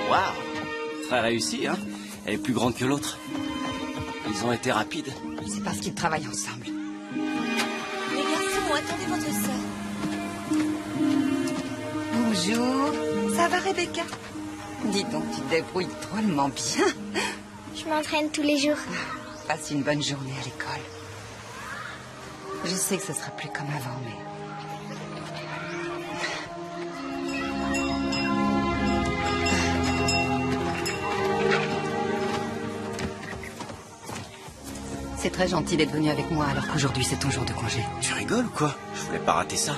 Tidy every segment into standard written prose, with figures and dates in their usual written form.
Waouh, très réussi, hein. Elle est plus grande que l'autre. Ils ont été rapides. C'est parce qu'ils travaillent ensemble. Les garçons, attendez votre sœur. Bonjour. Ça va, Rebecca? Dis donc, tu te débrouilles drôlement bien. Je m'entraîne tous les jours. Passe une bonne journée à l'école. Je sais que ce sera plus comme avant, mais... C'est très gentil d'être venu avec moi alors qu'aujourd'hui c'est ton jour de congé. Tu rigoles ou quoi? Je voulais pas rater ça.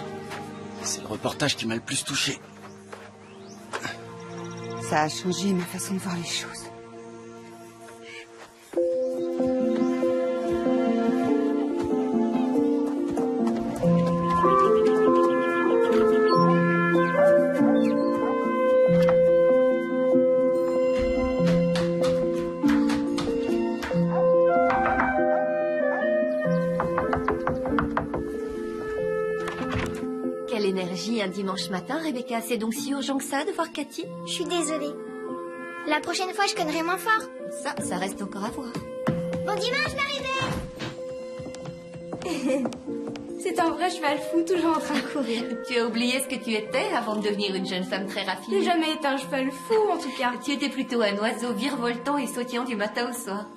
C'est le reportage qui m'a le plus touché. Ça a changé ma façon de voir les choses. Quelle énergie un dimanche matin, Rebecca. C'est donc si urgent que ça de voir Cathy? Je suis désolée. La prochaine fois, je connerai moins fort. Ça reste encore à voir. Bon dimanche, Marie-Belle. C'est un vrai cheval fou, toujours en train de courir. Tu as oublié ce que tu étais avant de devenir une jeune femme très J'ai raffinée. jamais été un cheval fou, en tout cas. Tu étais plutôt un oiseau virevoltant et sautillant du matin au soir.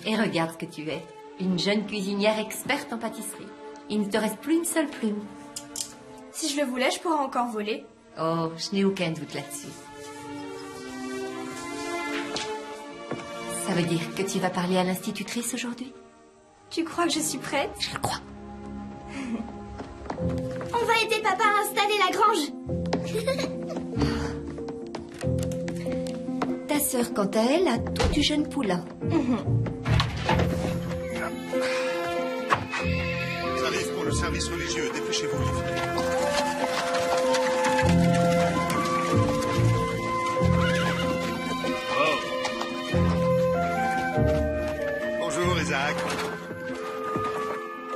Et regarde ce que tu es. Une jeune cuisinière experte en pâtisserie. Il ne te reste plus une seule plume. Si je le voulais, je pourrais encore voler. Oh, je n'ai aucun doute là-dessus. Ça veut dire que tu vas parler à l'institutrice aujourd'hui? Tu crois que je suis prête? Je le crois. On va aider papa à installer la grange. Ta sœur, quant à elle, a tout du jeune poulain. J'arrive pour le service religieux. Dépêchez-vous, les filles. Bonjour, Isaac.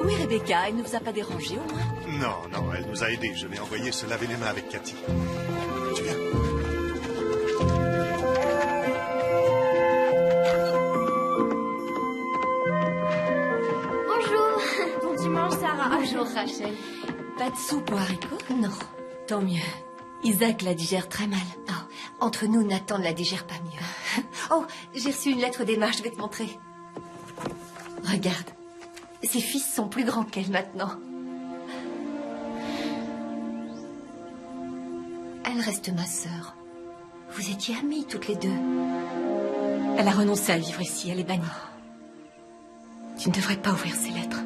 Où est Rebecca? Elle ne vous a pas dérangé au moins? Non, elle nous a aidés. Je l'ai envoyé se laver les mains avec Cathy. Tu viens? Bonjour. Bon dimanche, Sarah. Bonjour, Rachel. Pas de soupe aux haricots? Non. Tant mieux. Isaac la digère très mal. Oh, entre nous, Nathan ne la digère pas mieux. Oh, j'ai reçu une lettre d'Emma, je vais te montrer. Regarde. Ses fils sont plus grands qu'elle maintenant. Elle reste ma sœur. Vous étiez amies toutes les deux. Elle a renoncé à vivre ici, elle est bannie. Tu ne devrais pas ouvrir ces lettres.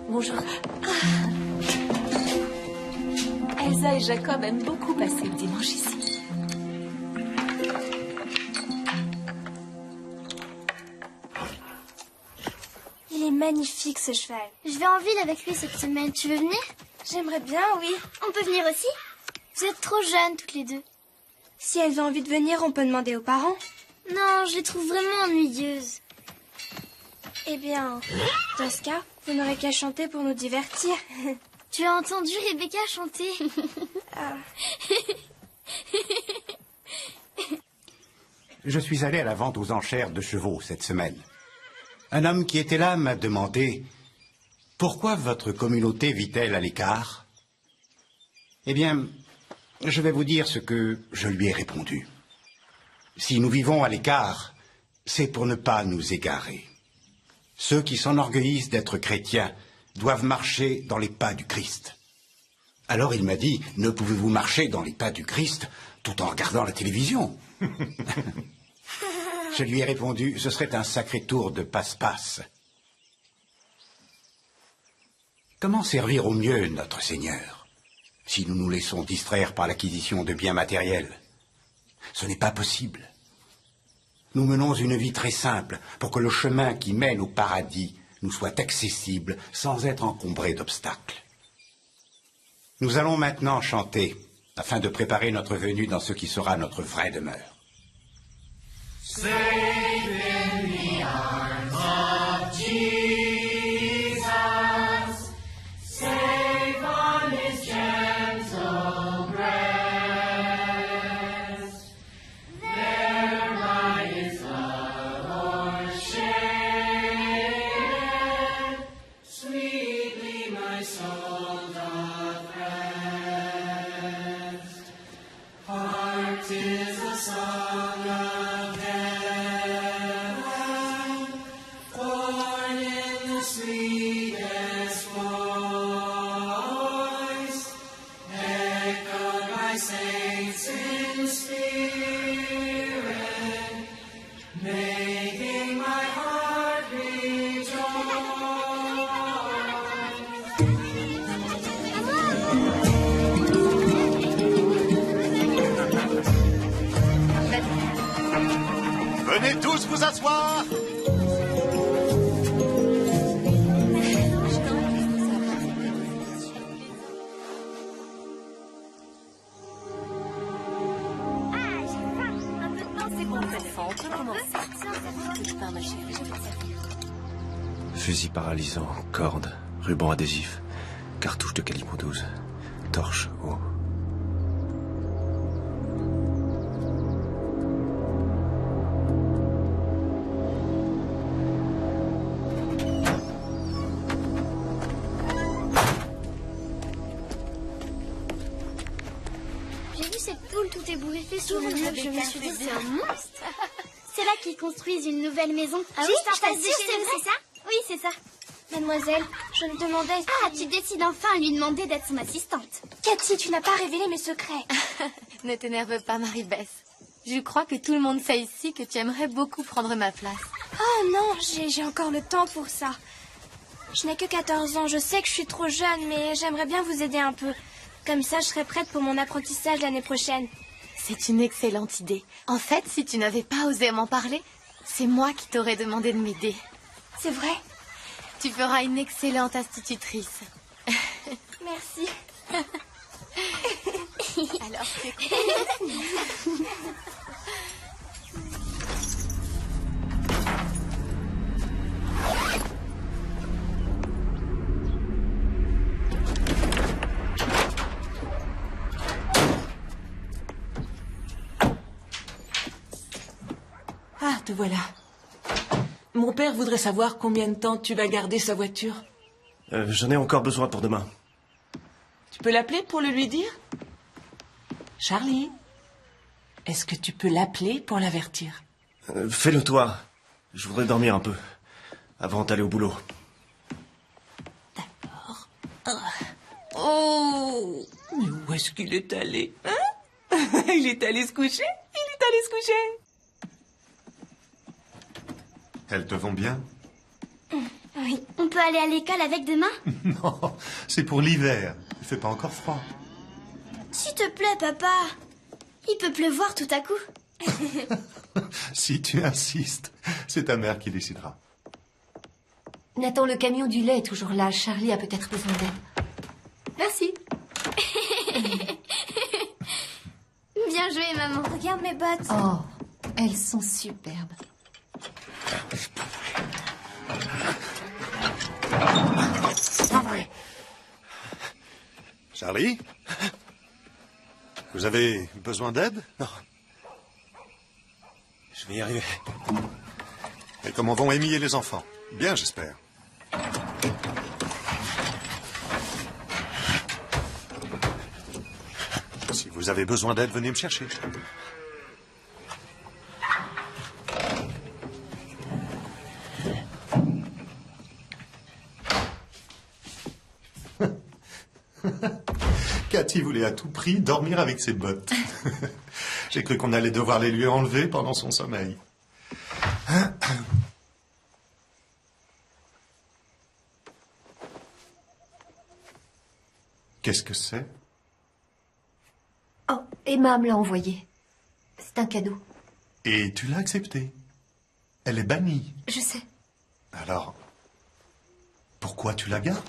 Bonjour. Elsa et Jacob aiment beaucoup passer le dimanche ici. Il est magnifique, ce cheval. Je vais en ville avec lui cette semaine. Tu veux venir? J'aimerais bien, oui. On peut venir aussi? Vous êtes trop jeunes toutes les deux. Si elles ont envie de venir, on peut demander aux parents. Non, je les trouve vraiment ennuyeuses. Eh bien, dans ce cas, vous n'aurez qu'à chanter pour nous divertir. Tu as entendu Rebecca chanter? Je suis allé à la vente aux enchères de chevaux cette semaine. Un homme qui était là m'a demandé « Pourquoi votre communauté vit-elle à l'écart ?» Eh bien, je vais vous dire ce que je lui ai répondu. Si nous vivons à l'écart, c'est pour ne pas nous égarer. Ceux qui s'enorgueillissent d'être chrétiens doivent marcher dans les pas du Christ. Alors il m'a dit « Ne pouvez-vous marcher dans les pas du Christ tout en regardant la télévision ?» Je lui ai répondu, ce serait un sacré tour de passe-passe. Comment servir au mieux notre Seigneur si nous nous laissons distraire par l'acquisition de biens matériels? Ce n'est pas possible. Nous menons une vie très simple pour que le chemin qui mène au paradis nous soit accessible sans être encombré d'obstacles. Nous allons maintenant chanter afin de préparer notre venue dans ce qui sera notre vraie demeure. Safe in the arms of Jesus, safe on his gentle breast, there by his love o'ershared, sweetly my soul doth rest. Heart is a song of heaven, born in the sweetest voice, echoed by saints in spirit, making my heart rejoice. Venez tous vous asseoir. Fusil paralysant, corde, ruban adhésif, cartouche de calibre 12, torche, eau. J'ai vu cette poule tout ébouriffée sur le mur, je me suis dit c'est un monstre. C'est là qu'ils construisent une nouvelle maison. Ah oui, Juste en je face de t'assure, chez nous, c'est c'est ça? Oui, c'est ça. Mademoiselle, je me demandais... Ah, tu décides enfin à lui demander d'être son assistante. Cathy, tu n'as pas révélé mes secrets. Ne t'énerve pas, Marie-Bess. Je crois que tout le monde sait ici que tu aimerais beaucoup prendre ma place. Oh non, j'ai encore le temps pour ça. Je n'ai que 14 ans, je sais que je suis trop jeune, mais j'aimerais bien vous aider un peu. Comme ça, je serai prête pour mon apprentissage l'année prochaine. C'est une excellente idée. En fait, si tu n'avais pas osé m'en parler, c'est moi qui t'aurais demandé de m'aider. C'est vrai? Tu feras une excellente institutrice. Merci. Alors, c'est Ah, te voilà. Mon père voudrait savoir combien de temps tu vas garder sa voiture. J'en ai encore besoin pour demain. Tu peux l'appeler pour le lui dire? Charlie, est-ce que tu peux l'appeler pour l'avertir? Fais-le toi. Je voudrais dormir un peu. Avant d'aller au boulot. D'accord. Oh, mais où est-ce qu'il est allé, hein? Il est allé se coucher? Il est allé se coucher? Elles te vont bien? Oui. On peut aller à l'école avec demain? Non, c'est pour l'hiver. Il fait pas encore froid. S'il te plaît, papa. Il peut pleuvoir tout à coup. Si tu insistes, c'est ta mère qui décidera. Nathan, le camion du lait est toujours là. Charlie a peut-être besoin d'aide. Merci. Bien joué, maman. Regarde mes bottes. Oh, elles sont superbes. Charlie? Vous avez besoin d'aide? Non. Je vais y arriver. Et comment vont Amy et les enfants? Bien, j'espère. Si vous avez besoin d'aide, venez me chercher. Cathy voulait à tout prix dormir avec ses bottes. J'ai cru qu'on allait devoir les lui enlever pendant son sommeil. Qu'est-ce que c'est? Oh, Emma me l'a envoyé. C'est un cadeau. Et tu l'as accepté. Elle est bannie. Je sais. Alors, Pourquoi tu la gardes?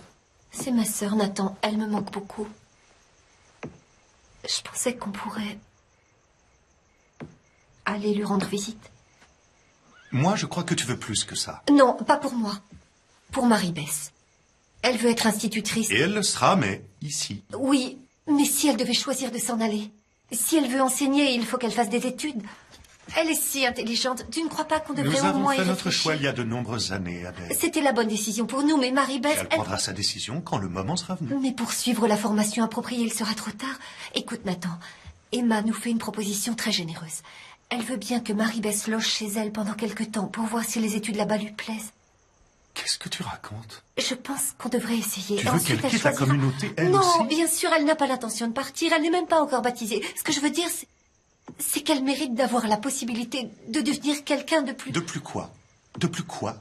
C'est ma sœur, Nathan. Elle me manque beaucoup. Je pensais qu'on pourrait aller lui rendre visite. Moi, je crois que tu veux plus que ça. Non, pas pour moi. Pour Marie-Bess. Elle veut être institutrice. Et elle le sera, mais ici. Oui, mais si elle devait choisir de s'en aller, si elle veut enseigner, il faut qu'elle fasse des études. Elle est si intelligente. Tu ne crois pas qu'on devrait Nous au avons moins y fait notre réfléchir? choix il y a de nombreuses années, Adèle. C'était la bonne décision pour nous, mais Marie-Bess... Elle prendra sa décision quand le moment sera venu. Mais pour suivre la formation appropriée, il sera trop tard. Écoute, Nathan, Emma nous fait une proposition très généreuse. Elle veut bien que Marie-Bess loge chez elle pendant quelque temps pour voir si les études là-bas lui plaisent. Qu'est-ce que tu racontes? Je pense qu'on devrait essayer. Tu veux qu'elle quitte la communauté, elle non, aussi? bien sûr, elle n'a pas l'intention de partir. Elle n'est même pas encore baptisée. Ce que je veux dire, c'est qu'elle mérite d'avoir la possibilité de devenir quelqu'un de plus... De plus quoi? De plus quoi?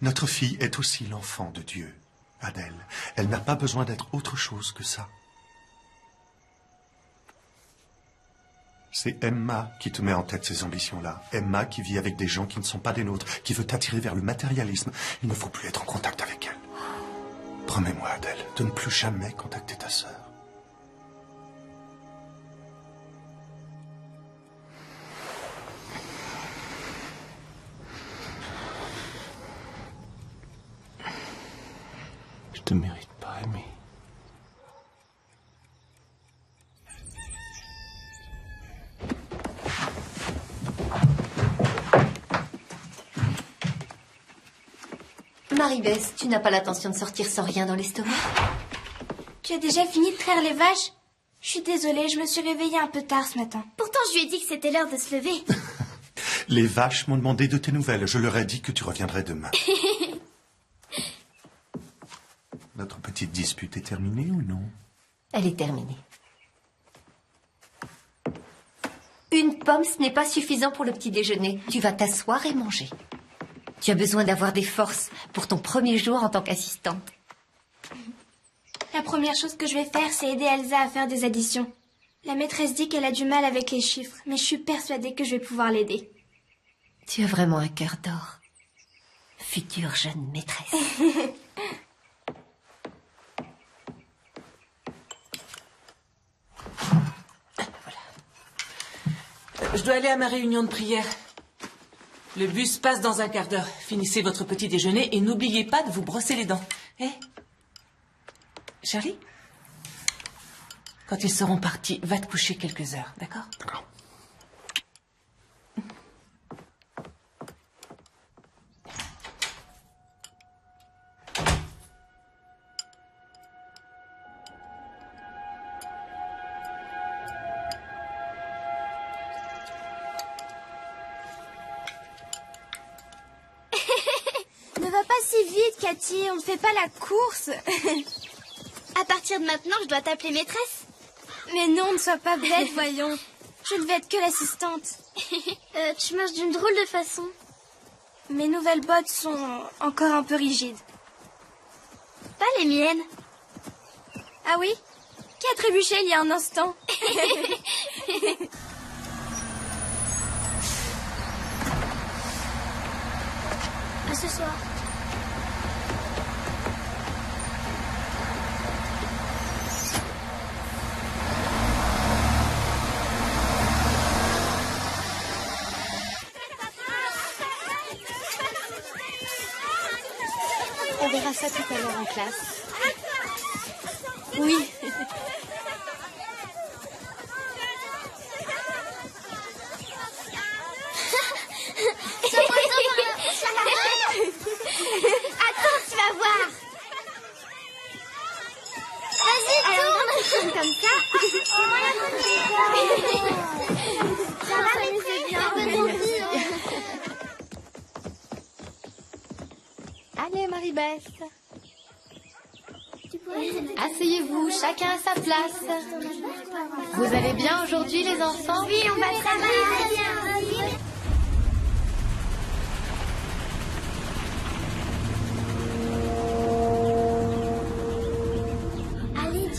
Notre fille est aussi l'enfant de Dieu, Adèle. Elle n'a pas besoin d'être autre chose que ça. C'est Emma qui te met en tête ces ambitions-là. Emma qui vit avec des gens qui ne sont pas des nôtres, qui veut t'attirer vers le matérialisme. Il ne faut plus être en contact avec elle. Promets-moi, Adèle, de ne plus jamais contacter ta sœur. Je te mérite pas, Amy. Marie-Bess, tu n'as pas l'intention de sortir sans rien dans l'estomac? Tu as déjà fini de traire les vaches? Je suis désolée, je me suis réveillée un peu tard ce matin. Pourtant, je lui ai dit que c'était l'heure de se lever. Les vaches m'ont demandé de tes nouvelles. Je leur ai dit que tu reviendrais demain. Notre petite dispute est terminée ou non? Elle est terminée. Une pomme, ce n'est pas suffisant pour le petit déjeuner. Tu vas t'asseoir et manger. Tu as besoin d'avoir des forces pour ton premier jour en tant qu'assistante. La première chose que je vais faire, c'est aider Elsa à faire des additions. La maîtresse dit qu'elle a du mal avec les chiffres, mais je suis persuadée que je vais pouvoir l'aider. Tu as vraiment un cœur d'or. Future jeune maîtresse. Je dois aller à ma réunion de prière. Le bus passe dans un quart d'heure. Finissez votre petit déjeuner et n'oubliez pas de vous brosser les dents. Charlie? Quand ils seront partis, va te coucher quelques heures, d'accord? D'accord. Ne va pas si vite, Cathy, on ne fait pas la course. À partir de maintenant, je dois t'appeler maîtresse. Mais non, ne sois pas bête, voyons. Je ne vais être que l'assistante. Tu marches d'une drôle de façon. Mes nouvelles bottes sont encore un peu rigides. Pas les miennes. Ah oui? Qui a trébuché il y a un instant? À ce soir. On verra ça tout à l'heure en classe. Oui. Attends, tu vas voir. Vas-y, tourne comme ça. Ça va, s'amuser bien. Allez, Marie-Bess. Asseyez-vous, chacun à sa place. Vous allez bien aujourd'hui, les enfants? Oui, on va très bien. Allez,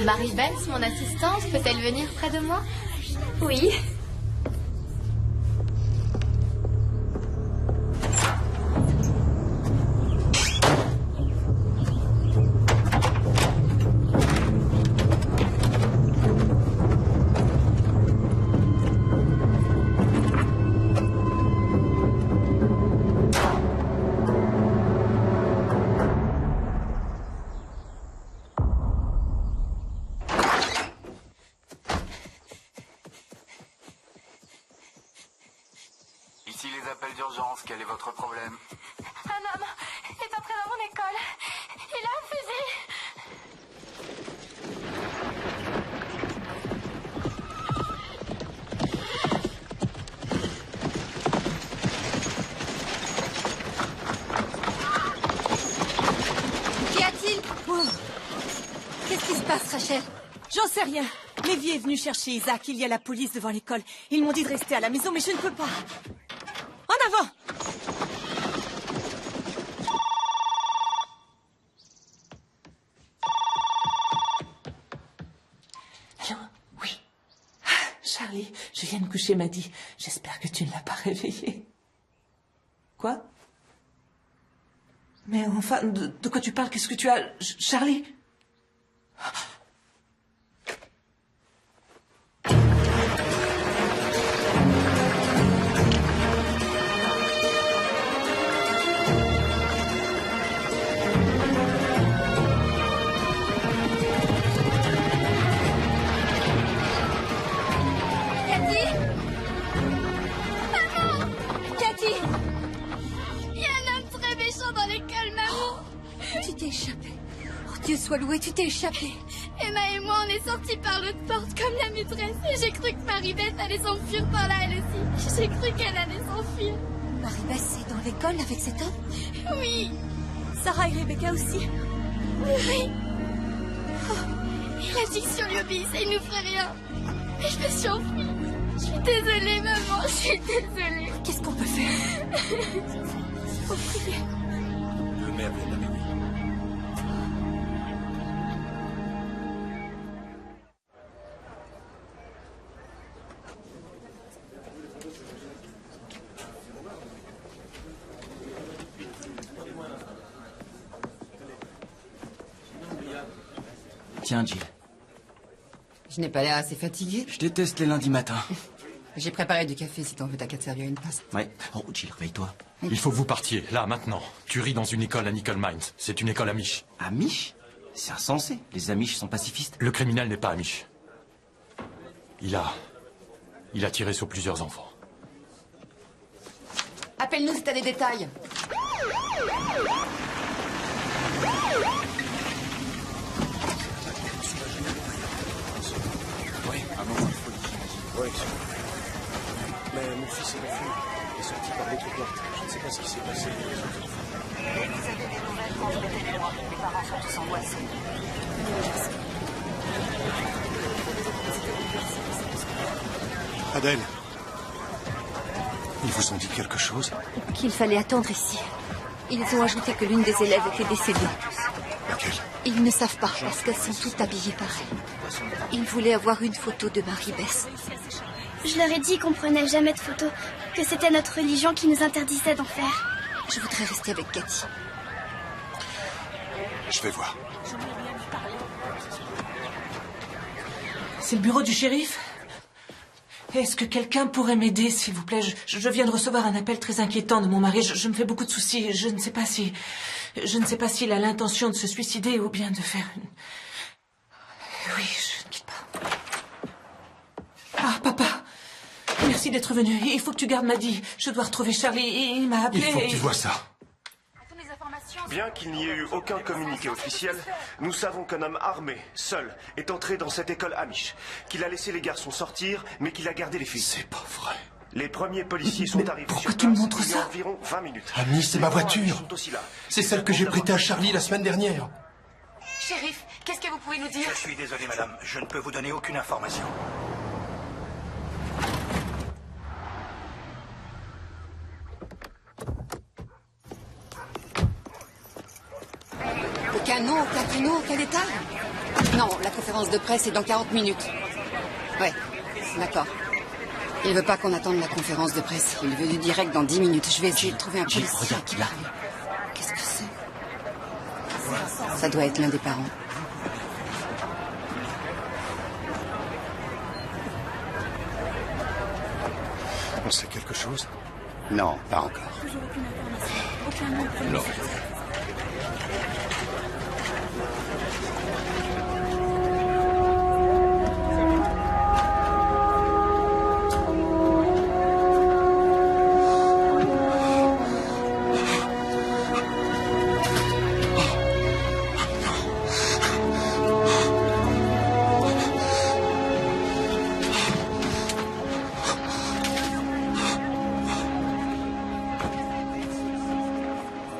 Marie-Bess, mon assistante, peut-elle venir près de moi? Oui. Ici les appels d'urgence, quel est votre problème? Un homme est entré dans mon école. Il a un fusil. Qu'y a-t-il? Qu'est-ce qui se passe, Rachel? J'en sais rien. Lévi est venu chercher Isaac. Il y a la police devant l'école. Ils m'ont dit de rester à la maison, mais je ne peux pas. En avant! Allô? Oui. Ah, Charlie, je viens de coucher, m'a dit. J'espère que tu ne l'as pas réveillé. Quoi? Mais enfin, de quoi tu parles? Qu'est-ce que tu as... Charlie? Dieu soit loué, tu t'es échappé. Emma et moi, on est sortis par l'autre porte comme la maîtresse. Et j'ai cru que Marie-Beth allait s'enfuir par là, elle aussi. J'ai cru qu'elle allait s'enfuir. Marie-Beth est dans l'école avec cet homme? Oui. Sarah et Rebecca aussi? Oui. Oh, il a dit que si on lui obéissait, il nous ferait rien. Mais je me suis enfuie. Je suis désolée, maman, je suis désolée. Qu'est-ce qu'on peut faire? Faut prier. Le maire vient d'arriver. Tiens, Jill. Je n'ai pas l'air assez fatiguée. Je déteste les lundis matins. J'ai préparé du café si t'en veux, t'as qu'à te servir une tasse. Ouais. Oh, Jill, réveille-toi. Il faut que vous partiez, là, maintenant. Tu ris dans une école à Nickel Mines. C'est une école amish. Amish? C'est insensé. Les Amish sont pacifistes. Le criminel n'est pas amish. Il a tiré sur plusieurs enfants. Appelle-nous si t'as des détails. Oui, un moment de folie, j'imagine. Oui, mais mon fils est enfui. Il est sorti par l'autre porte. Je ne sais pas ce qui s'est passé avec les autres enfants. Dès que vous avez des nouvelles, transmettez-les-moi. Les parents sont tous angoissés. Adèle, ils vous ont dit quelque chose? Qu'il fallait attendre ici. Ils ont ajouté que l'une des élèves était décédée. Laquelle? Ils ne savent pas parce qu'elles sont toutes habillées pareil. Ils voulaient avoir une photo de Marie-Beth. Je leur ai dit qu'on prenait jamais de photos, que c'était notre religion qui nous interdisait d'en faire. Je voudrais rester avec Cathy. Je vais voir. C'est le bureau du shérif? Est-ce que quelqu'un pourrait m'aider, s'il vous plaît? Je viens de recevoir un appel très inquiétant de mon mari. Je me fais beaucoup de soucis. Je ne sais pas s'il a l'intention de se suicider ou bien de faire une... Oui, je ne quitte pas. Ah, papa. Merci d'être venu. Il faut que tu gardes Maddy. Je dois retrouver Charlie. Il m'a appelé. Il faut que tu vois ça. Bien qu'il n'y ait eu aucun communiqué officiel, nous savons qu'un homme armé, seul, est entré dans cette école amish, qu'il a laissé les garçons sortir, mais qu'il a gardé les filles. C'est pas vrai. Les premiers policiers sont arrivés pourquoi sur tu me place montres il y a ça? environ 20 minutes. Ami, c'est ma voiture. Sont aussi là. C'est celle que j'ai prêtée à Charlie la semaine dernière. Shérif, qu'est-ce que vous pouvez nous dire? Je suis désolé, madame. Je ne peux vous donner aucune information. Aucun nom, aucun créneau, aucun détail? Non, la conférence de presse est dans 40 minutes. Ouais. D'accord. Il veut pas qu'on attende la conférence de presse. Il veut du direct dans 10 minutes. Je vais essayer de trouver un policier. Regarde, qui là. parle. Qu'est-ce que c'est? Ça doit être l'un des parents. On sait quelque chose? Non, pas encore. Non.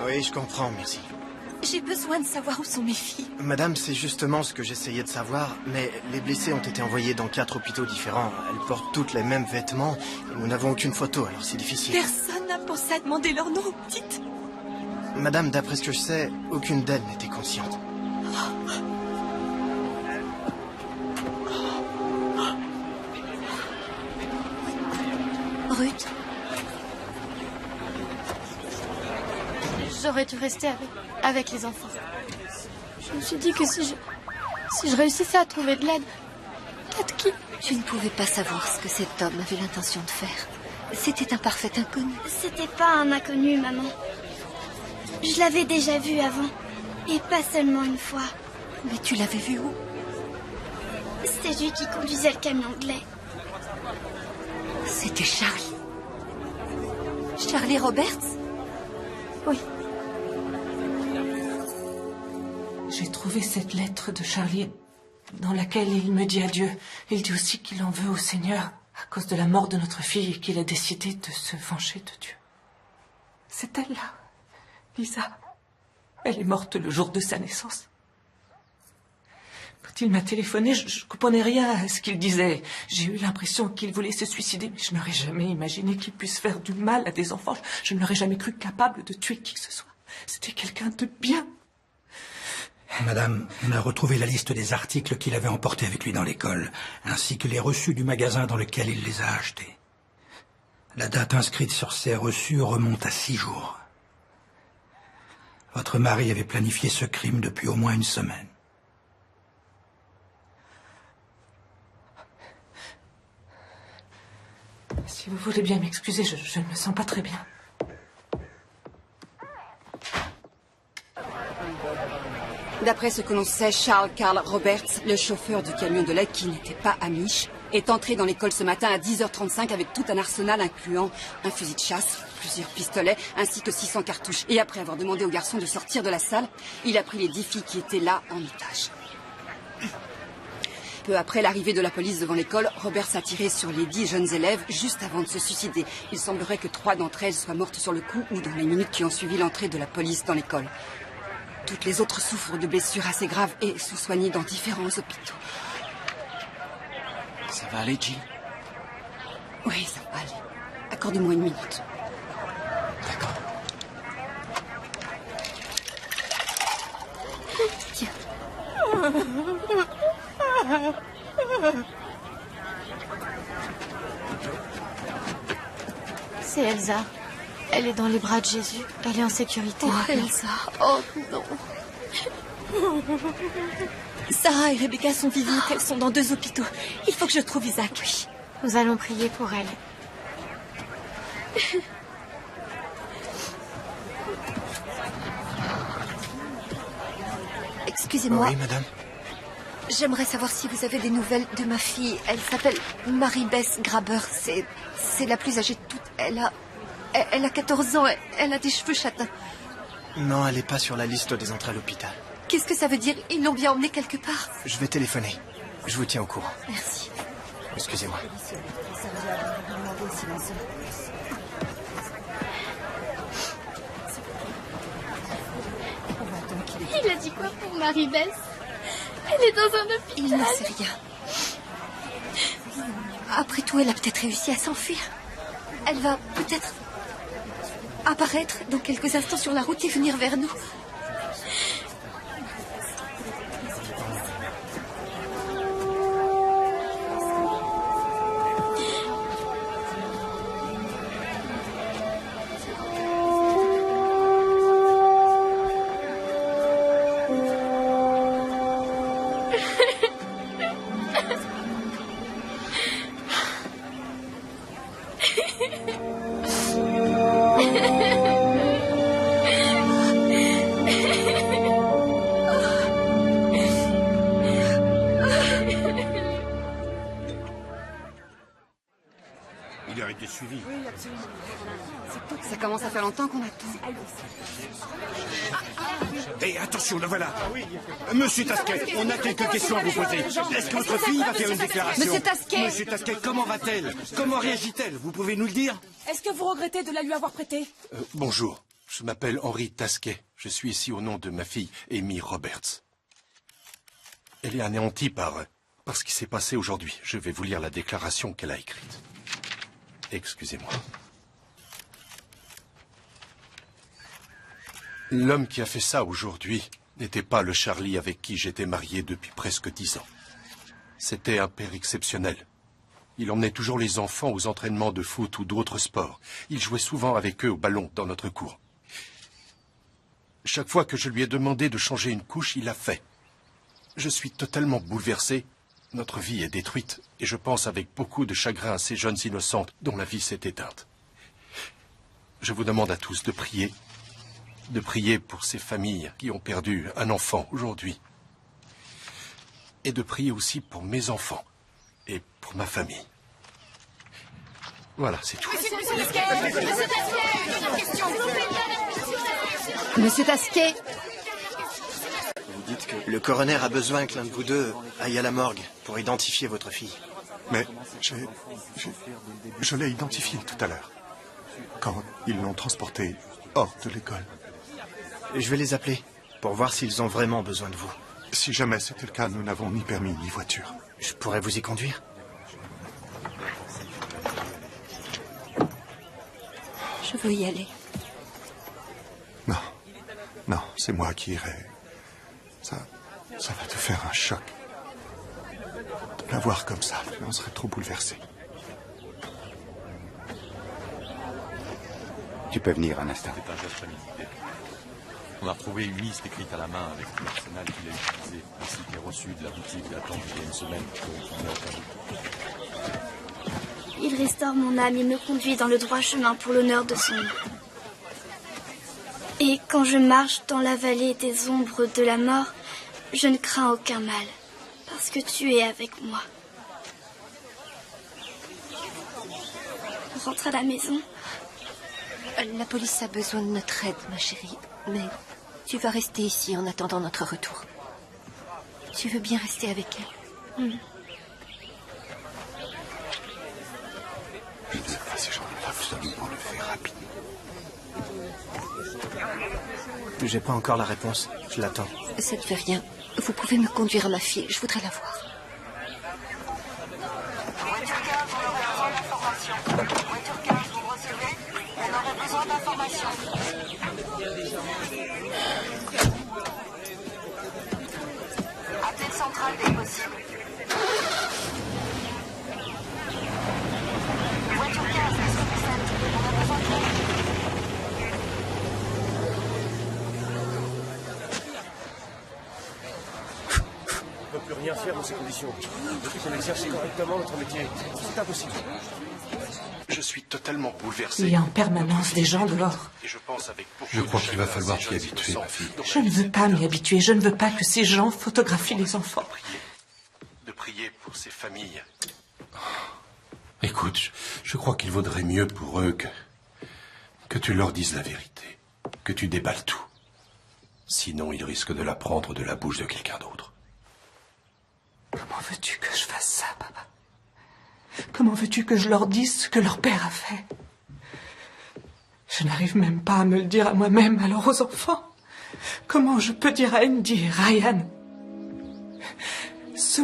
Oui, je comprends, merci. J'ai besoin de savoir où sont mes filles. Madame, c'est justement ce que j'essayais de savoir, mais les blessés ont été envoyés dans 4 hôpitaux différents. Elles portent toutes les mêmes vêtements, et nous n'avons aucune photo, alors c'est difficile. Personne n'a pensé à demander leur nom aux petites. Madame, d'après ce que je sais, aucune d'elles n'était consciente. Ruth, j'aurais dû rester avec les enfants. Je me suis dit que si je réussissais à trouver de l'aide, peut-être qui... Tu ne pouvais pas savoir ce que cet homme avait l'intention de faire. C'était un parfait inconnu. C'était pas un inconnu, maman. Je l'avais déjà vu avant. Et pas seulement une fois. Mais tu l'avais vu où? C'était lui qui conduisait le camion de lait. C'était Charlie. Charlie Roberts? Oui. J'ai trouvé cette lettre de Charlie dans laquelle il me dit adieu. Il dit aussi qu'il en veut au Seigneur à cause de la mort de notre fille et qu'il a décidé de se venger de Dieu. C'est elle-là, Lisa. Elle est morte le jour de sa naissance. Quand il m'a téléphoné, je ne comprenais rien à ce qu'il disait. J'ai eu l'impression qu'il voulait se suicider, mais je n'aurais jamais imaginé qu'il puisse faire du mal à des enfants. Je ne l'aurais jamais cru capable de tuer qui que ce soit. C'était quelqu'un de bien. Madame, on a retrouvé la liste des articles qu'il avait emportés avec lui dans l'école, ainsi que les reçus du magasin dans lequel il les a achetés. La date inscrite sur ces reçus remonte à 6 jours. Votre mari avait planifié ce crime depuis au moins une semaine. Si vous voulez bien m'excuser, je ne me sens pas très bien. D'après ce que l'on sait, Charles Carl Roberts, le chauffeur du camion de lait qui n'était pas amish, est entré dans l'école ce matin à 10h35 avec tout un arsenal incluant un fusil de chasse, plusieurs pistolets ainsi que 600 cartouches. Et après avoir demandé aux garçons de sortir de la salle, il a pris les 10 filles qui étaient là en otage. Peu après l'arrivée de la police devant l'école, Roberts a tiré sur les 10 jeunes élèves juste avant de se suicider. Il semblerait que 3 d'entre elles soient mortes sur le coup ou dans les minutes qui ont suivi l'entrée de la police dans l'école. Toutes les autres souffrent de blessures assez graves et sont soignées dans différents hôpitaux. Ça va aller, Jill? Oui, ça va aller. Accorde-moi une minute. D'accord. Tiens. C'est Elsa. Elle est dans les bras de Jésus. Elle est en sécurité. Oh, maintenant. Elsa. Oh, non. Sarah et Rebecca sont vivantes. Elles sont dans 2 hôpitaux. Il faut que je trouve Isaac. Oui. Nous allons prier pour elle. Excusez-moi. Oui, madame. J'aimerais savoir si vous avez des nouvelles de ma fille. Elle s'appelle Mary-Beth Graber. C'est la plus âgée de toutes. Elle a 14 ans. Elle a des cheveux châtains. Non, elle n'est pas sur la liste des entrées à l'hôpital. Qu'est-ce que ça veut dire? Ils l'ont bien emmenée quelque part? Je vais téléphoner. Je vous tiens au courant. Merci. Excusez-moi. Il a dit quoi pour Marie-Beth? Elle est dans un hôpital. Il ne sait rien. Après tout, elle a peut-être réussi à s'enfuir. Elle va peut-être apparaître dans quelques instants sur la route et venir vers nous. été suivis. Oui, absolument. Ça commence à faire longtemps qu'on attend. Et attention, le voilà. Monsieur Tasquet, on a quelques questions à vous poser. Est-ce que votre fille va faire une déclaration? Monsieur Tasquet! Monsieur Tasquet, comment va-t-elle? Comment réagit-elle? Vous pouvez nous le dire? Est-ce que vous regrettez de la lui avoir prêtée? Bonjour, je m'appelle Henri Tasquet. Je suis ici au nom de ma fille, Amy Roberts. Elle est anéantie par ce qui s'est passé aujourd'hui. Je vais vous lire la déclaration qu'elle a écrite. Excusez-moi. L'homme qui a fait ça aujourd'hui n'était pas le Charlie avec qui j'étais marié depuis presque 10 ans. C'était un père exceptionnel. Il emmenait toujours les enfants aux entraînements de foot ou d'autres sports. Il jouait souvent avec eux au ballon dans notre cour. Chaque fois que je lui ai demandé de changer une couche, il l'a fait. Je suis totalement bouleversé. Notre vie est détruite et je pense avec beaucoup de chagrin à ces jeunes innocentes dont la vie s'est éteinte. Je vous demande à tous de prier pour ces familles qui ont perdu un enfant aujourd'hui. Et de prier aussi pour mes enfants et pour ma famille. Voilà, c'est tout. Monsieur Tasquet! Vous dites que le coroner a besoin que l'un de vous deux aille à la morgue pour identifier votre fille. Mais je l'ai identifiée tout à l'heure, quand ils l'ont transportée hors de l'école. Je vais les appeler pour voir s'ils ont vraiment besoin de vous. Si jamais c'était le cas, nous n'avons ni permis ni voiture. Je pourrais vous y conduire? Je veux y aller. Non, c'est moi qui irai. Ça va te faire un choc. De la voir comme ça, on serait trop bouleversé. Tu peux venir un instant. C'est un geste prémédité. On a retrouvé une liste écrite à la main avec tout l'arsenal qu'il a utilisé, ainsi que les reçus de la boutique datant d'il y a une semaine. Il restaure mon âme et me conduit dans le droit chemin pour l'honneur de son nom. Et quand je marche dans la vallée des ombres de la mort, je ne crains aucun mal, parce que tu es avec moi. On rentre à la maison. La police a besoin de notre aide, ma chérie. Mais tu vas rester ici en attendant notre retour. Tu veux bien rester avec elle? Je ne sais pas si j'en ai absolument le faire rapidement. J'ai pas encore la réponse. Je l'attends. Ça ne fait rien. Vous pouvez me conduire à ma fille. Je voudrais la voir. Voiture 15, on aurait besoin d'informations. Voiture 15, vous recevez? On aurait besoin d'informations. Appel central dès possible. Voiture 15, est-ce que vous êtes? On a besoin de vous. On ne peut plus rien faire dans ces conditions. Depuis qu'on exerce correctement notre métier, c'est impossible. Je suis totalement bouleversé. Il y a en permanence des gens dehors. Et je pense avec beaucoup Je crois de qu'il va chagrin falloir à ces t'y jeunes habituer, innocents ma fille. dont Je la ne vie veux s'est pas m'y éteinte. habituer. Je ne veux pas que ces gens photographient les enfants. De prier pour ces familles. Écoute, je crois qu'il vaudrait mieux pour eux que tu leur dises la vérité, que tu déballes tout. Sinon, ils risquent de l'apprendre de la bouche de quelqu'un d'autre. Comment veux-tu que je fasse ça, papa? Comment veux-tu que je leur dise ce que leur père a fait? Je n'arrive même pas à me le dire à moi-même, alors aux enfants. Comment je peux dire à Andy et Ryan ce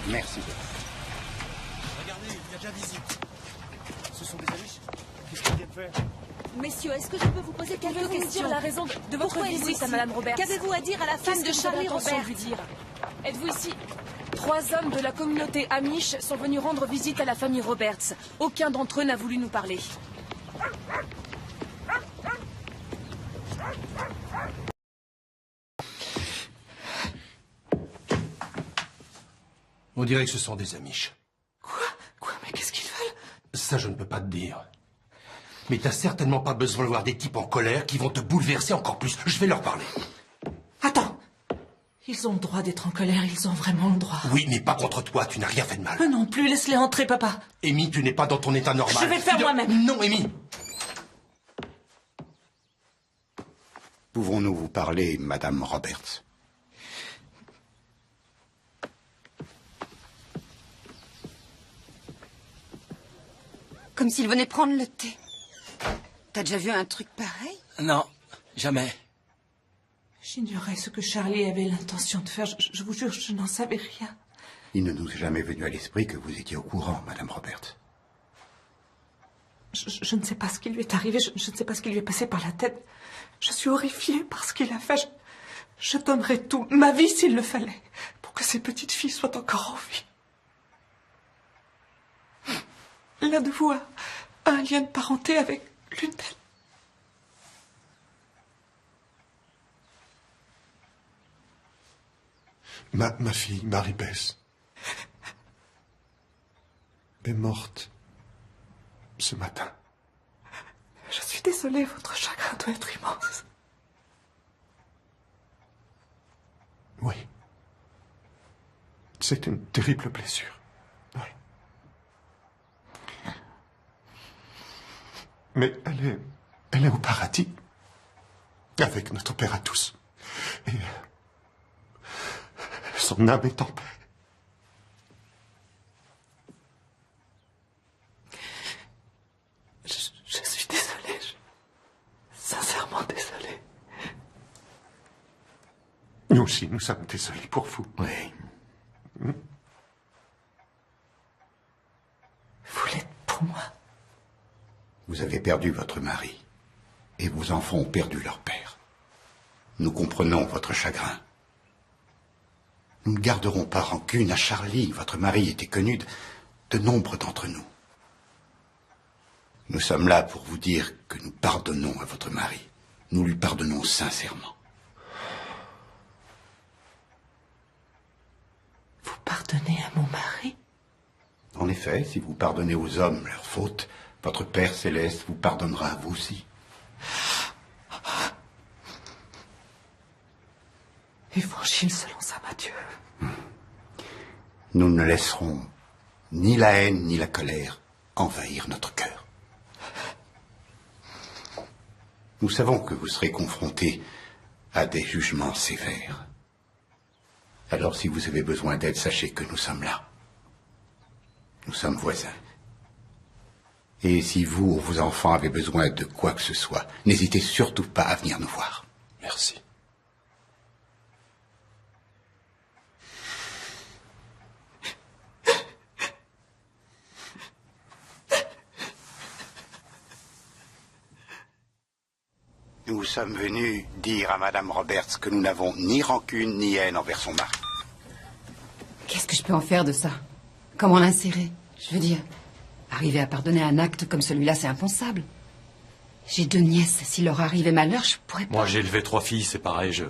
Merci. Regardez, il y a déjà visite. Ce sont des amis. Qu'est-ce qu'ils viennent faire? Messieurs, est-ce que je peux vous poser quelques questions? La raison de votre visite à Madame Roberts. Qu'avez-vous à dire à la femme de Charlie Roberts? êtes-vous ici? 3 hommes de la communauté Amish sont venus rendre visite à la famille Roberts. Aucun d'entre eux n'a voulu nous parler. On dirait que ce sont des Amish. Quoi? Mais qu'est-ce qu'ils veulent? Ça, je ne peux pas te dire. Mais t'as certainement pas besoin de voir des types en colère qui vont te bouleverser encore plus. Je vais leur parler. Attends. Ils ont le droit d'être en colère, ils ont vraiment le droit. Oui, mais pas contre toi, tu n'as rien fait de mal. Non plus, laisse-les entrer, papa. Amy, tu n'es pas dans ton état normal. Je vais le faire moi-même. Non, Amy. Pouvons-nous vous parler, Madame Roberts? Comme s'il venait prendre le thé. T'as déjà vu un truc pareil? Non, jamais. J'ignorais ce que Charlie avait l'intention de faire. Je vous jure, je n'en savais rien. Il ne nous est jamais venu à l'esprit que vous étiez au courant, Madame Roberts. Je ne sais pas ce qui lui est arrivé, je ne sais pas ce qui lui est passé par la tête. Je suis horrifiée par ce qu'il a fait. Je donnerais tout, ma vie s'il le fallait, pour que ces petites filles soient encore en vie. L'un de vous a un lien de parenté avec l'une d'elles. Ma fille, Marie-Bess, est morte ce matin. Je suis désolée, votre chagrin doit être immense. Oui. C'est une terrible blessure. Oui. Mais elle est au paradis. Avec notre Père à tous. Et son âme est en paix. Je suis désolée. Sincèrement désolée. Nous aussi, nous sommes désolés pour vous. Oui. Vous l'êtes pour moi. Vous avez perdu votre mari. Et vos enfants ont perdu leur père. Nous comprenons votre chagrin. Nous ne garderons pas rancune à Charlie. Votre mari était connu de nombre d'entre nous. Nous sommes là pour vous dire que nous pardonnons à votre mari. Nous lui pardonnons sincèrement. Vous pardonnez à mon mari? En effet, si vous pardonnez aux hommes leurs fautes, votre Père céleste vous pardonnera à vous aussi. Évangile selon saint Matthieu. Nous ne laisserons ni la haine ni la colère envahir notre cœur. Nous savons que vous serez confrontés à des jugements sévères. Alors si vous avez besoin d'aide, sachez que nous sommes là. Nous sommes voisins. Et si vous ou vos enfants avez besoin de quoi que ce soit, n'hésitez surtout pas à venir nous voir. Merci. Nous sommes venus dire à Madame Roberts que nous n'avons ni rancune ni haine envers son mari. Qu'est-ce que je peux en faire de ça? Comment l'insérer? Je veux dire, arriver à pardonner un acte comme celui-là, c'est impensable. J'ai 2 nièces. S'il leur arrivait malheur, je pourrais pas... Moi, j'ai élevé 3 filles, c'est pareil,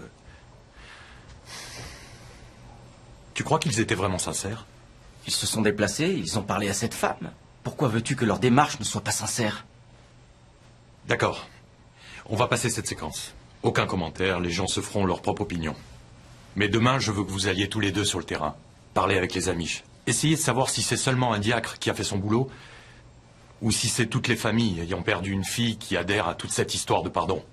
Tu crois qu'ils étaient vraiment sincères? Ils se sont déplacés, ils ont parlé à cette femme. Pourquoi veux-tu que leur démarche ne soit pas sincère? D'accord. On va passer cette séquence. Aucun commentaire, les gens se feront leur propre opinion. Mais demain, je veux que vous alliez tous les 2 sur le terrain. Parler avec les Amish. Essayez de savoir si c'est seulement un diacre qui a fait son boulot, ou si c'est toutes les familles ayant perdu une fille qui adhèrent à toute cette histoire de pardon.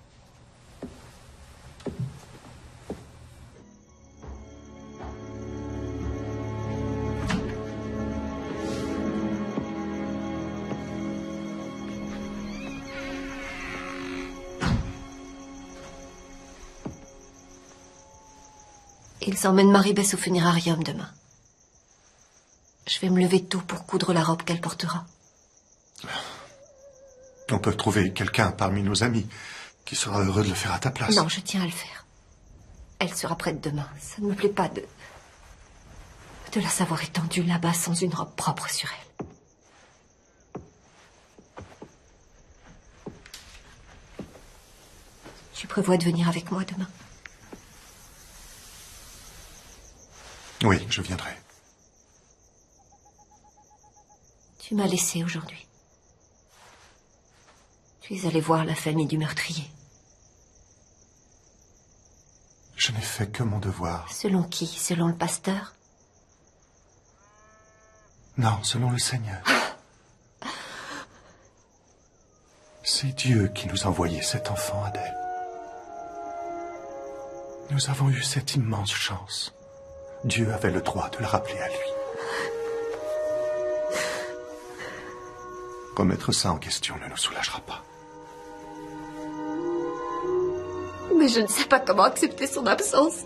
Ils emmènent Marie-Bess au funérarium demain. Je vais me lever tôt pour coudre la robe qu'elle portera. On peut trouver quelqu'un parmi nos amis qui sera heureux de le faire à ta place. Non, je tiens à le faire. Elle sera prête demain. Ça ne me plaît pas de de la savoir étendue là-bas sans une robe propre sur elle. Tu prévois de venir avec moi demain? Oui, je viendrai. Tu m'as laissé aujourd'hui. Tu es allé voir la famille du meurtrier. Je n'ai fait que mon devoir. Selon qui? Selon le pasteur? Non, selon le Seigneur. C'est Dieu qui nous a envoyé cet enfant, Adèle. Nous avons eu cette immense chance. Dieu avait le droit de le rappeler à lui. Remettre ça en question ne nous soulagera pas. Mais je ne sais pas comment accepter son absence.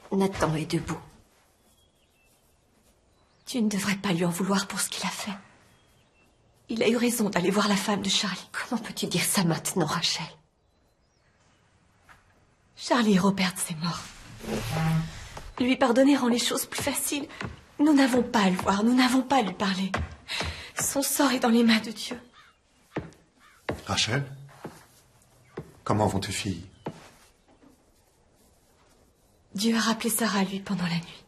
Nathan est debout. Tu ne devrais pas lui en vouloir pour ce qu'il a fait. Il a eu raison d'aller voir la femme de Charlie. Comment peux-tu dire ça maintenant, Rachel? Charlie Roberts est mort. Lui pardonner rend les choses plus faciles. Nous n'avons pas à le voir, nous n'avons pas à lui parler. Son sort est dans les mains de Dieu. Rachel, comment vont tes filles? Dieu a rappelé Sarah à lui pendant la nuit.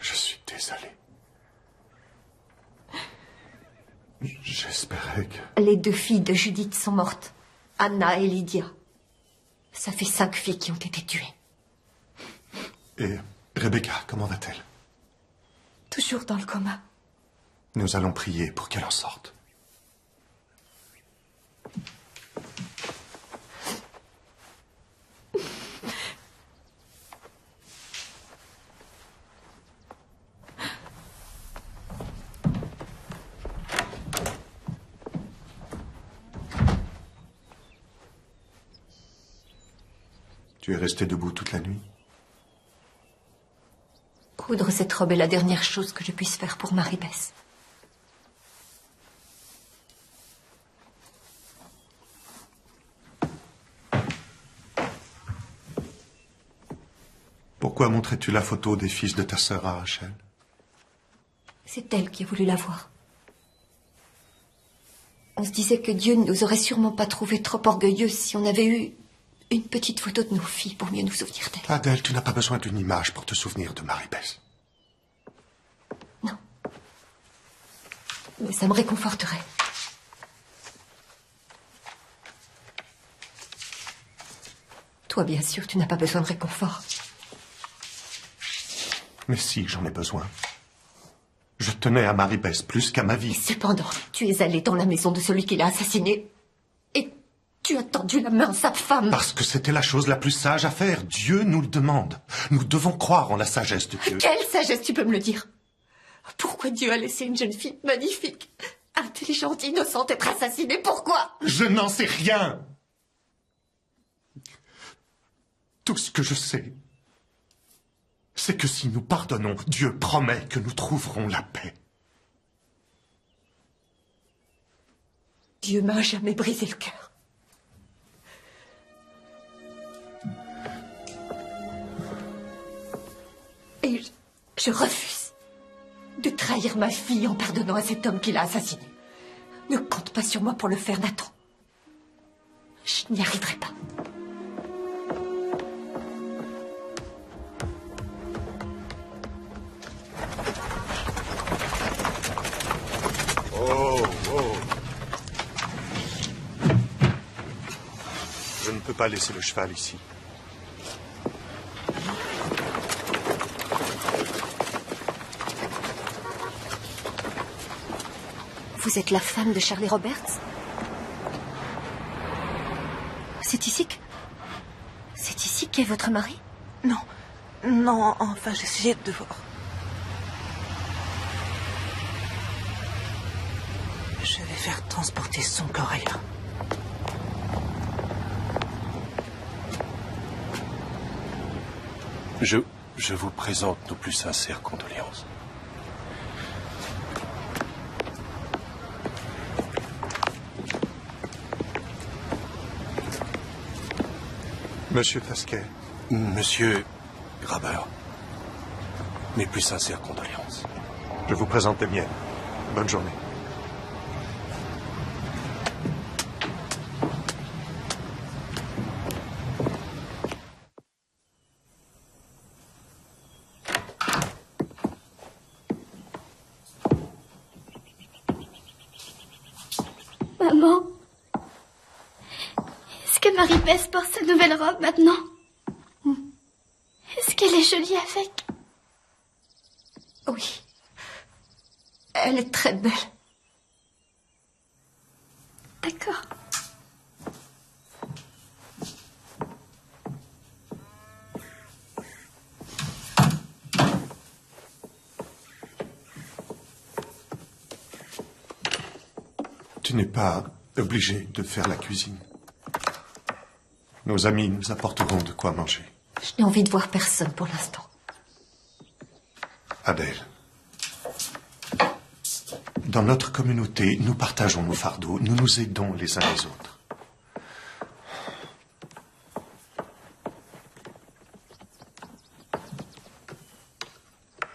Je suis désolé. J'espérais que... Les 2 filles de Judith sont mortes. Anna et Lydia. Ça fait 5 filles qui ont été tuées. Et Rebecca, comment va-t-elle? Toujours dans le coma. Nous allons prier pour qu'elle en sorte. Tu es resté debout toute la nuit? Coudre cette robe est la dernière chose que je puisse faire pour Marie-Bess. Pourquoi montrais-tu la photo des fils de ta sœur à Rachel? C'est elle qui a voulu la voir. On se disait que Dieu ne nous aurait sûrement pas trouvés trop orgueilleux si on avait eu une petite photo de nos filles pour mieux nous souvenir d'elles. Adèle, tu n'as pas besoin d'une image pour te souvenir de Marie-Bess. Non. Mais ça me réconforterait. Toi, bien sûr, tu n'as pas besoin de réconfort. Mais si, j'en ai besoin. Je tenais à Marie-Bess plus qu'à ma vie. Cependant, tu es allé dans la maison de celui qui l'a assassiné. Et tu as tendu la main à sa femme. Parce que c'était la chose la plus sage à faire. Dieu nous le demande. Nous devons croire en la sagesse de Dieu. Quelle sagesse, tu peux me le dire? Pourquoi Dieu a laissé une jeune fille magnifique, intelligente, innocente être assassinée? Pourquoi? Je n'en sais rien. Tout ce que je sais, c'est que si nous pardonnons, Dieu promet que nous trouverons la paix. Dieu m'a jamais brisé le cœur. Et je refuse de trahir ma fille en pardonnant à cet homme qui l'a assassinée. Ne compte pas sur moi pour le faire, Nathan. Je n'y arriverai pas. Oh, oh. Je ne peux pas laisser le cheval ici. Vous êtes la femme de Charlie Roberts? C'est ici qu'est votre mari? Non. Non, enfin, j'essayais de voir. Je vais faire transporter son corps ailleurs. Je vous présente nos plus sincères condoléances. Monsieur Tasquet. Monsieur Graber, mes plus sincères condoléances. Je vous présente les miennes. Bonne journée. Maman, est-ce que Marie-Bess porte sa nouvelle robe maintenant? Est-ce qu'elle est jolie avec? Oui. Elle est très belle. D'accord. Tu n'es pas obligé de faire la cuisine. Nos amis nous apporteront de quoi manger. Je n'ai envie de voir personne pour l'instant. Adèle, dans notre communauté, nous partageons nos fardeaux, nous nous aidons les uns les autres.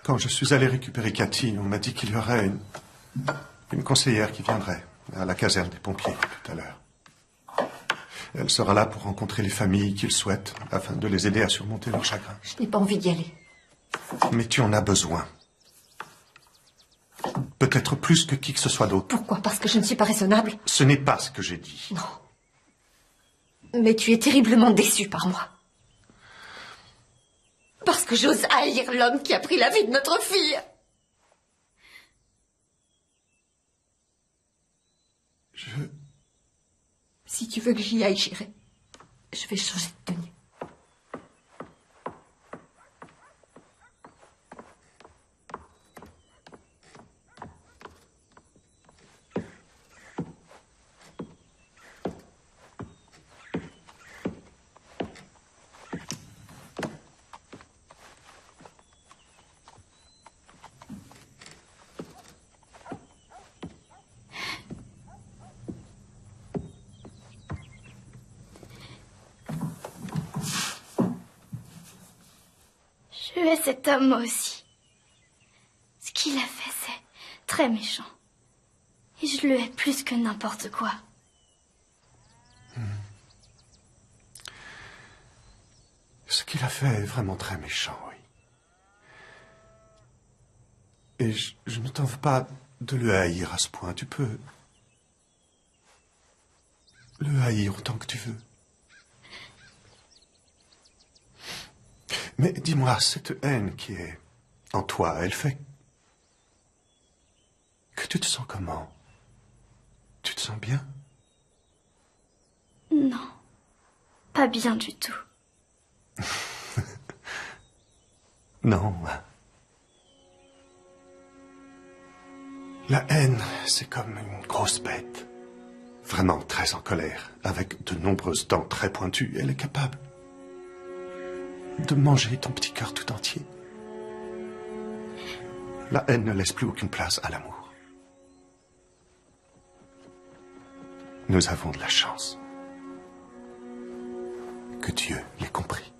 Quand je suis allé récupérer Cathy, on m'a dit qu'il y aurait une conseillère qui viendrait à la caserne des pompiers tout à l'heure. Elle sera là pour rencontrer les familles qu'ils souhaitent, afin de les aider à surmonter leur chagrin. Je n'ai pas envie d'y aller. Mais tu en as besoin. Peut-être plus que qui que ce soit d'autre. Pourquoi? Parce que je ne suis pas raisonnable? Ce n'est pas ce que j'ai dit. Non. Mais tu es terriblement déçu par moi. Parce que j'ose haïr l'homme qui a pris la vie de notre fille. Si tu veux que j'y aille, j'irai. Je vais changer de tenue. Je hais cet homme, moi aussi. Ce qu'il a fait, c'est très méchant. Et je le hais plus que n'importe quoi. Ce qu'il a fait est vraiment très méchant, oui. Et je ne t'en veux pas de le haïr à ce point. Tu peux le haïr autant que tu veux. Mais dis-moi, cette haine qui est en toi, elle fait que tu te sens comment? Tu te sens bien? Non, pas bien du tout. Non. La haine, c'est comme une grosse bête. Vraiment très en colère, avec de nombreuses dents très pointues. Elle est capable de manger ton petit cœur tout entier. La haine ne laisse plus aucune place à l'amour. Nous avons de la chance que Dieu l'ait compris.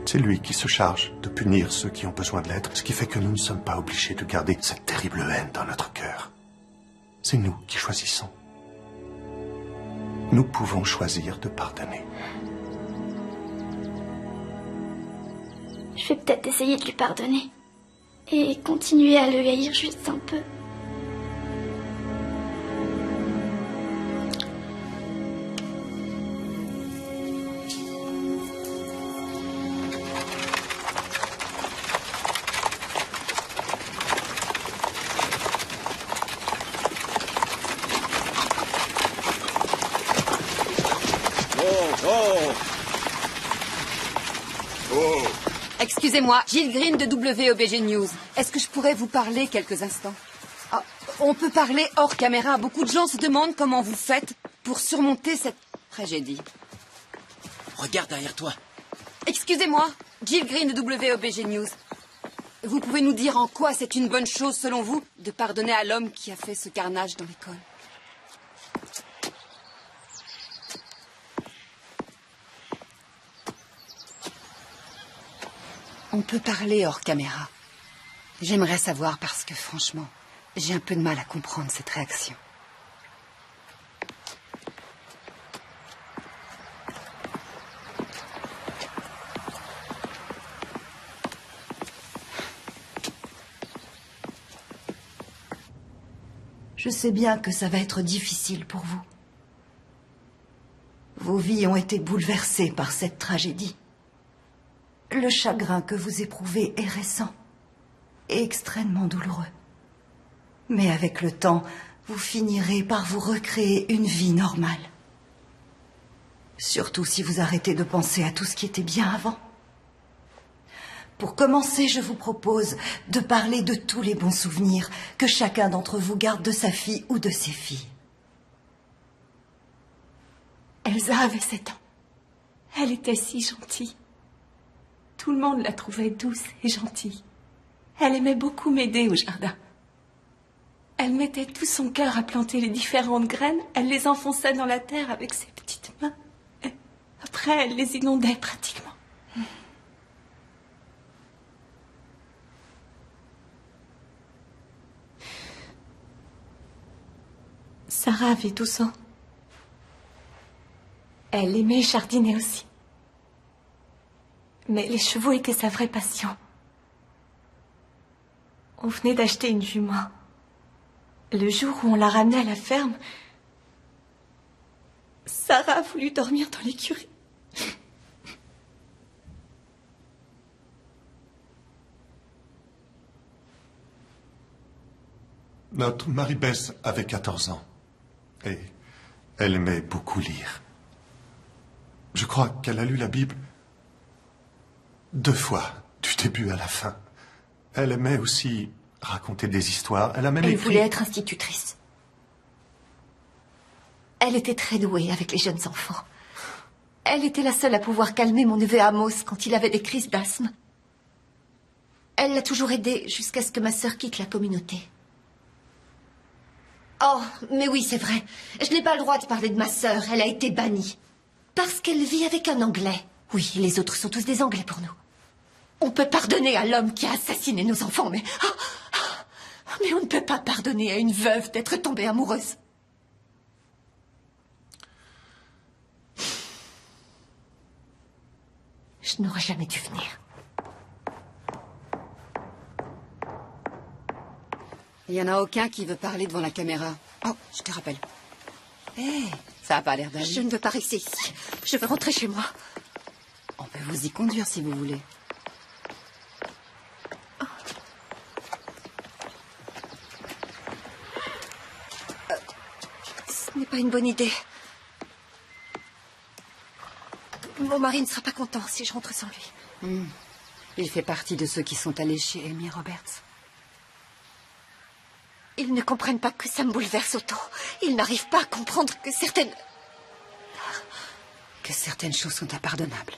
C'est lui qui se charge de punir ceux qui ont besoin de l'être, ce qui fait que nous ne sommes pas obligés de garder cette terrible haine dans notre cœur. C'est nous qui choisissons. Nous pouvons choisir de pardonner. Je vais peut-être essayer de lui pardonner. Et continuer à le haïr juste un peu. Wow. Excusez-moi, Jill Green de WOBG News. Est-ce que je pourrais vous parler quelques instants? Ah, on peut parler hors caméra. Beaucoup de gens se demandent comment vous faites pour surmonter cette tragédie. Regarde derrière toi. Excusez-moi, Jill Green de WOBG News. Vous pouvez nous dire en quoi c'est une bonne chose, selon vous, de pardonner à l'homme qui a fait ce carnage dans l'école? On peut parler hors caméra. J'aimerais savoir parce que, franchement, j'ai un peu de mal à comprendre cette réaction. Je sais bien que ça va être difficile pour vous. Vos vies ont été bouleversées par cette tragédie. Le chagrin que vous éprouvez est récent et extrêmement douloureux. Mais avec le temps, vous finirez par vous recréer une vie normale. Surtout si vous arrêtez de penser à tout ce qui était bien avant. Pour commencer, je vous propose de parler de tous les bons souvenirs que chacun d'entre vous garde de sa fille ou de ses filles. Elsa avait 7 ans. Elle était si gentille. Tout le monde la trouvait douce et gentille. Elle aimait beaucoup m'aider au jardin. Elle mettait tout son cœur à planter les différentes graines. Elle les enfonçait dans la terre avec ses petites mains. Et après, elle les inondait pratiquement. Sarah avait 12 ans. Elle aimait jardiner aussi. Mais les chevaux étaient sa vraie passion. On venait d'acheter une jument. Le jour où on l'a ramenée à la ferme, Sarah a voulu dormir dans l'écurie. Notre Marie-Bess avait 14 ans. Et elle aimait beaucoup lire. Je crois qu'elle a lu la Bible 2 fois, du début à la fin. Elle aimait aussi raconter des histoires. Elle a même Elle écrit... voulait être institutrice. Elle était très douée avec les jeunes enfants. Elle était la seule à pouvoir calmer mon neveu Amos quand il avait des crises d'asthme. Elle l'a toujours aidé jusqu'à ce que ma sœur quitte la communauté. Oh, mais oui, c'est vrai. Je n'ai pas le droit de parler de ma sœur. Elle a été bannie. Parce qu'elle vit avec un Anglais. Oui, les autres sont tous des Anglais pour nous. On peut pardonner à l'homme qui a assassiné nos enfants, mais... mais on ne peut pas pardonner à une veuve d'être tombée amoureuse. Je n'aurais jamais dû venir. Il n'y en a aucun qui veut parler devant la caméra. Oh, je te rappelle. Hé, ça n'a pas l'air d'aller. Je ne veux pas rester ici. Je veux rentrer chez moi. On peut vous y conduire si vous voulez. Ce n'est pas une bonne idée. Mon mari ne sera pas content si je rentre sans lui. Il fait partie de ceux qui sont allés chez Amy Roberts. Ils ne comprennent pas que ça me bouleverse autant. Ils n'arrivent pas à comprendre que certaines... Que certaines choses sont impardonnables.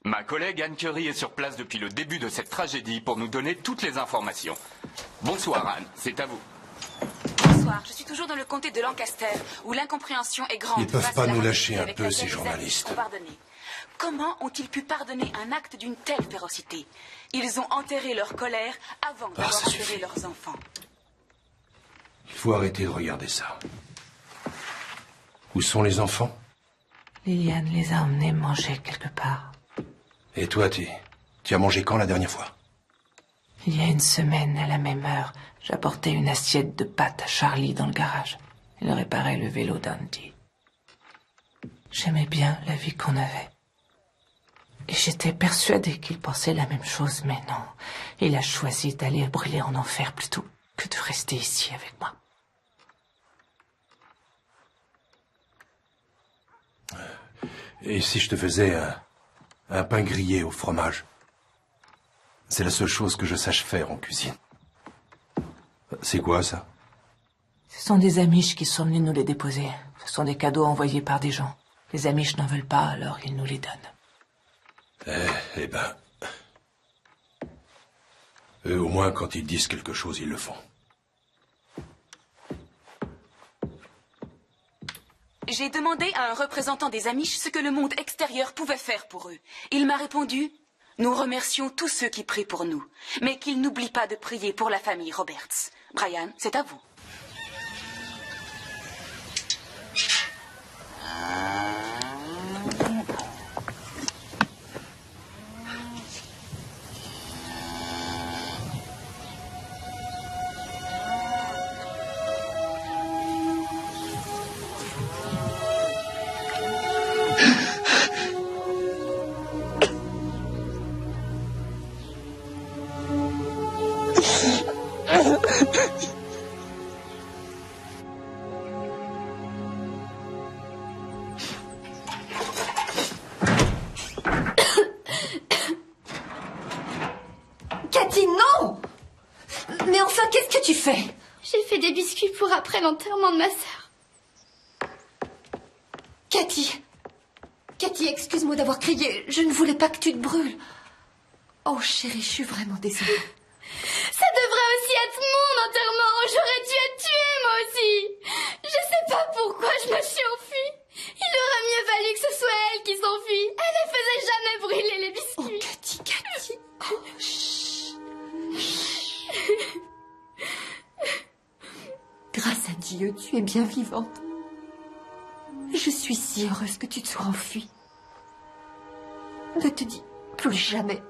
Ma collègue Anne Curry est sur place depuis le début de cette tragédie pour nous donner toutes les informations. Bonsoir Anne, c'est à vous. Bonsoir, je suis toujours dans le comté de Lancaster, où l'incompréhension est grande. Ils peuvent pas nous lâcher un peu, ces journalistes. Comment ont-ils pu pardonner un acte d'une telle férocité? Ils ont enterré leur colère avant d'avoir enterré leurs enfants. Il faut arrêter de regarder ça. Où sont les enfants? Liliane les a emmenés manger quelque part. Et toi, tu as mangé quand la dernière fois? Il y a 1 semaine, à la même heure, j'apportais une assiette de pâtes à Charlie dans le garage. Il réparait le vélo d'Andy. J'aimais bien la vie qu'on avait. Et j'étais persuadée qu'il pensait la même chose, mais non. Il a choisi d'aller brûler en enfer plutôt que de rester ici avec moi. Et si je te faisais un pain grillé au fromage? C'est la seule chose que je sache faire en cuisine. C'est quoi, ça? Ce sont des Amish qui sont venus nous les déposer. Ce sont des cadeaux envoyés par des gens. Les Amish n'en veulent pas, alors ils nous les donnent. Eh ben... Eux, au moins, quand ils disent quelque chose, ils le font. J'ai demandé à un représentant des Amish ce que le monde extérieur pouvait faire pour eux. Il m'a répondu: nous remercions tous ceux qui prient pour nous, mais qu'ils n'oublient pas de prier pour la famille Roberts. Brian, c'est à vous. Cathy, non! Mais enfin, qu'est-ce que tu fais? J'ai fait des biscuits pour après l'enterrement de ma sœur. Cathy! Cathy, excuse-moi d'avoir crié. Je ne voulais pas que tu te brûles. Oh, chérie, je suis vraiment désolée. Ça devrait aussi être mon enterrement. J'aurais dû être tuée, moi aussi. Je sais pas pourquoi je me suis enfuie. Il aurait mieux valu que ce soit elle qui s'enfuit. Elle ne faisait jamais brûler les biscuits. Oh, Cathy, Cathy. Oh, chut. Grâce à Dieu, tu es bien vivante. Je suis si heureuse que tu te sois enfuie. Ne te dis plus jamais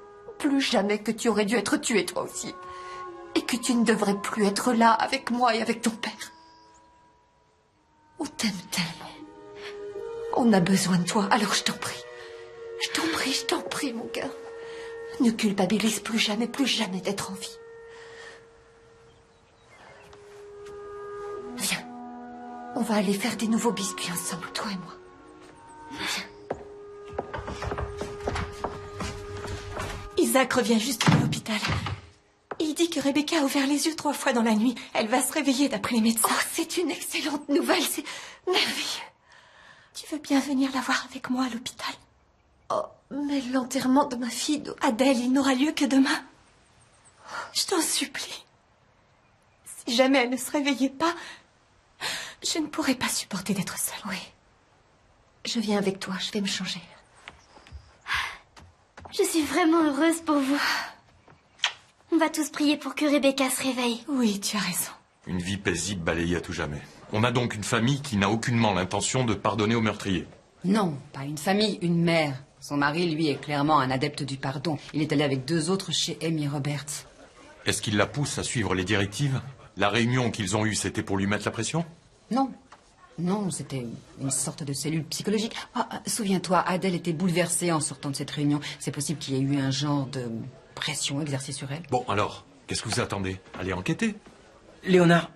que tu aurais dû être tuée toi aussi. Et que tu ne devrais plus être là avec moi et avec ton père. On t'aime tellement. On a besoin de toi, alors je t'en prie. Je t'en prie, mon cœur. Ne culpabilise plus jamais d'être en vie. Viens. On va aller faire des nouveaux biscuits ensemble, toi et moi. Viens. Isaac revient juste de l'hôpital. Il dit que Rebecca a ouvert les yeux 3 fois dans la nuit. Elle va se réveiller d'après les médecins. Oh, c'est une excellente nouvelle, c'est merveilleux. Tu veux bien venir la voir avec moi à l'hôpital? Oh, mais l'enterrement de ma fille, Adèle, il n'aura lieu que demain. Je t'en supplie. Si jamais elle ne se réveillait pas, je ne pourrais pas supporter d'être seule. Oui. Je viens avec toi, je vais me changer. Je suis vraiment heureuse pour vous. On va tous prier pour que Rebecca se réveille. Oui, tu as raison. Une vie paisible balayée à tout jamais. On a donc une famille qui n'a aucunement l'intention de pardonner aux meurtriers. Non, pas une famille, une mère. Son mari, lui, est clairement un adepte du pardon. Il est allé avec 2 autres chez Amy Roberts. Est-ce qu'il la pousse à suivre les directives? La réunion qu'ils ont eue, c'était pour lui mettre la pression? Non. Non, c'était une sorte de cellule psychologique. Souviens-toi, Adèle était bouleversée en sortant de cette réunion. C'est possible qu'il y ait eu un genre de pression exercée sur elle. Bon, alors, qu'est-ce que vous attendez? Allez enquêter. Léonard,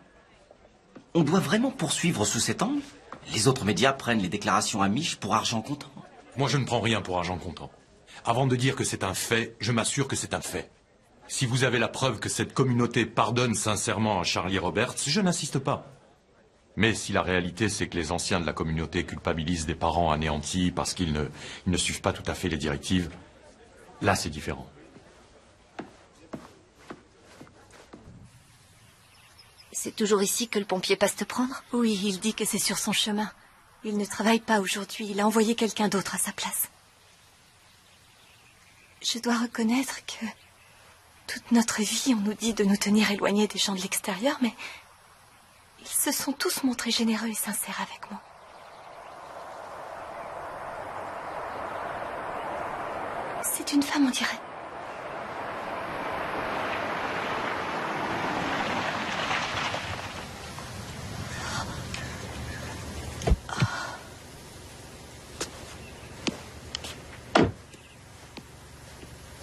on doit vraiment poursuivre sous cet angle? Les autres médias prennent les déclarations Amish pour argent comptant. Moi, je ne prends rien pour argent comptant. Avant de dire que c'est un fait, je m'assure que c'est un fait. Si vous avez la preuve que cette communauté pardonne sincèrement à Charlie Roberts, je n'insiste pas. Mais si la réalité, c'est que les anciens de la communauté culpabilisent des parents anéantis parce qu'ils ne suivent pas tout à fait les directives, là, c'est différent. C'est toujours ici que le pompier passe te prendre? Oui, il dit que c'est sur son chemin. Il ne travaille pas aujourd'hui. Il a envoyé quelqu'un d'autre à sa place. Je dois reconnaître que toute notre vie, on nous dit de nous tenir éloignés des gens de l'extérieur, mais ils se sont tous montrés généreux et sincères avec moi. C'est une femme, on dirait.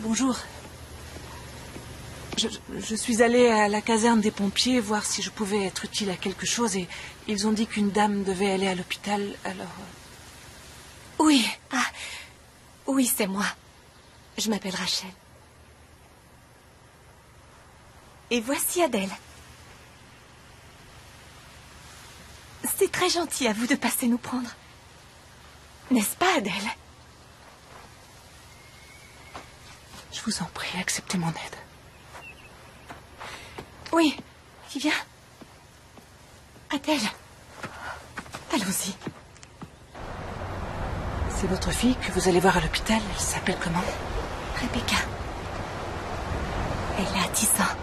Bonjour. Je suis allée à la caserne des pompiers voir si je pouvais être utile à quelque chose et ils ont dit qu'une dame devait aller à l'hôpital, alors... Oui. Ah, oui, c'est moi. Je m'appelle Rachel. Et voici Adèle. C'est très gentil à vous de passer nous prendre. N'est-ce pas, Adèle? Je vous en prie, acceptez mon aide. Oui, viens. Adèle. Allons-y. C'est votre fille que vous allez voir à l'hôpital. Elle s'appelle comment? Rebecca. Elle a 10 ans.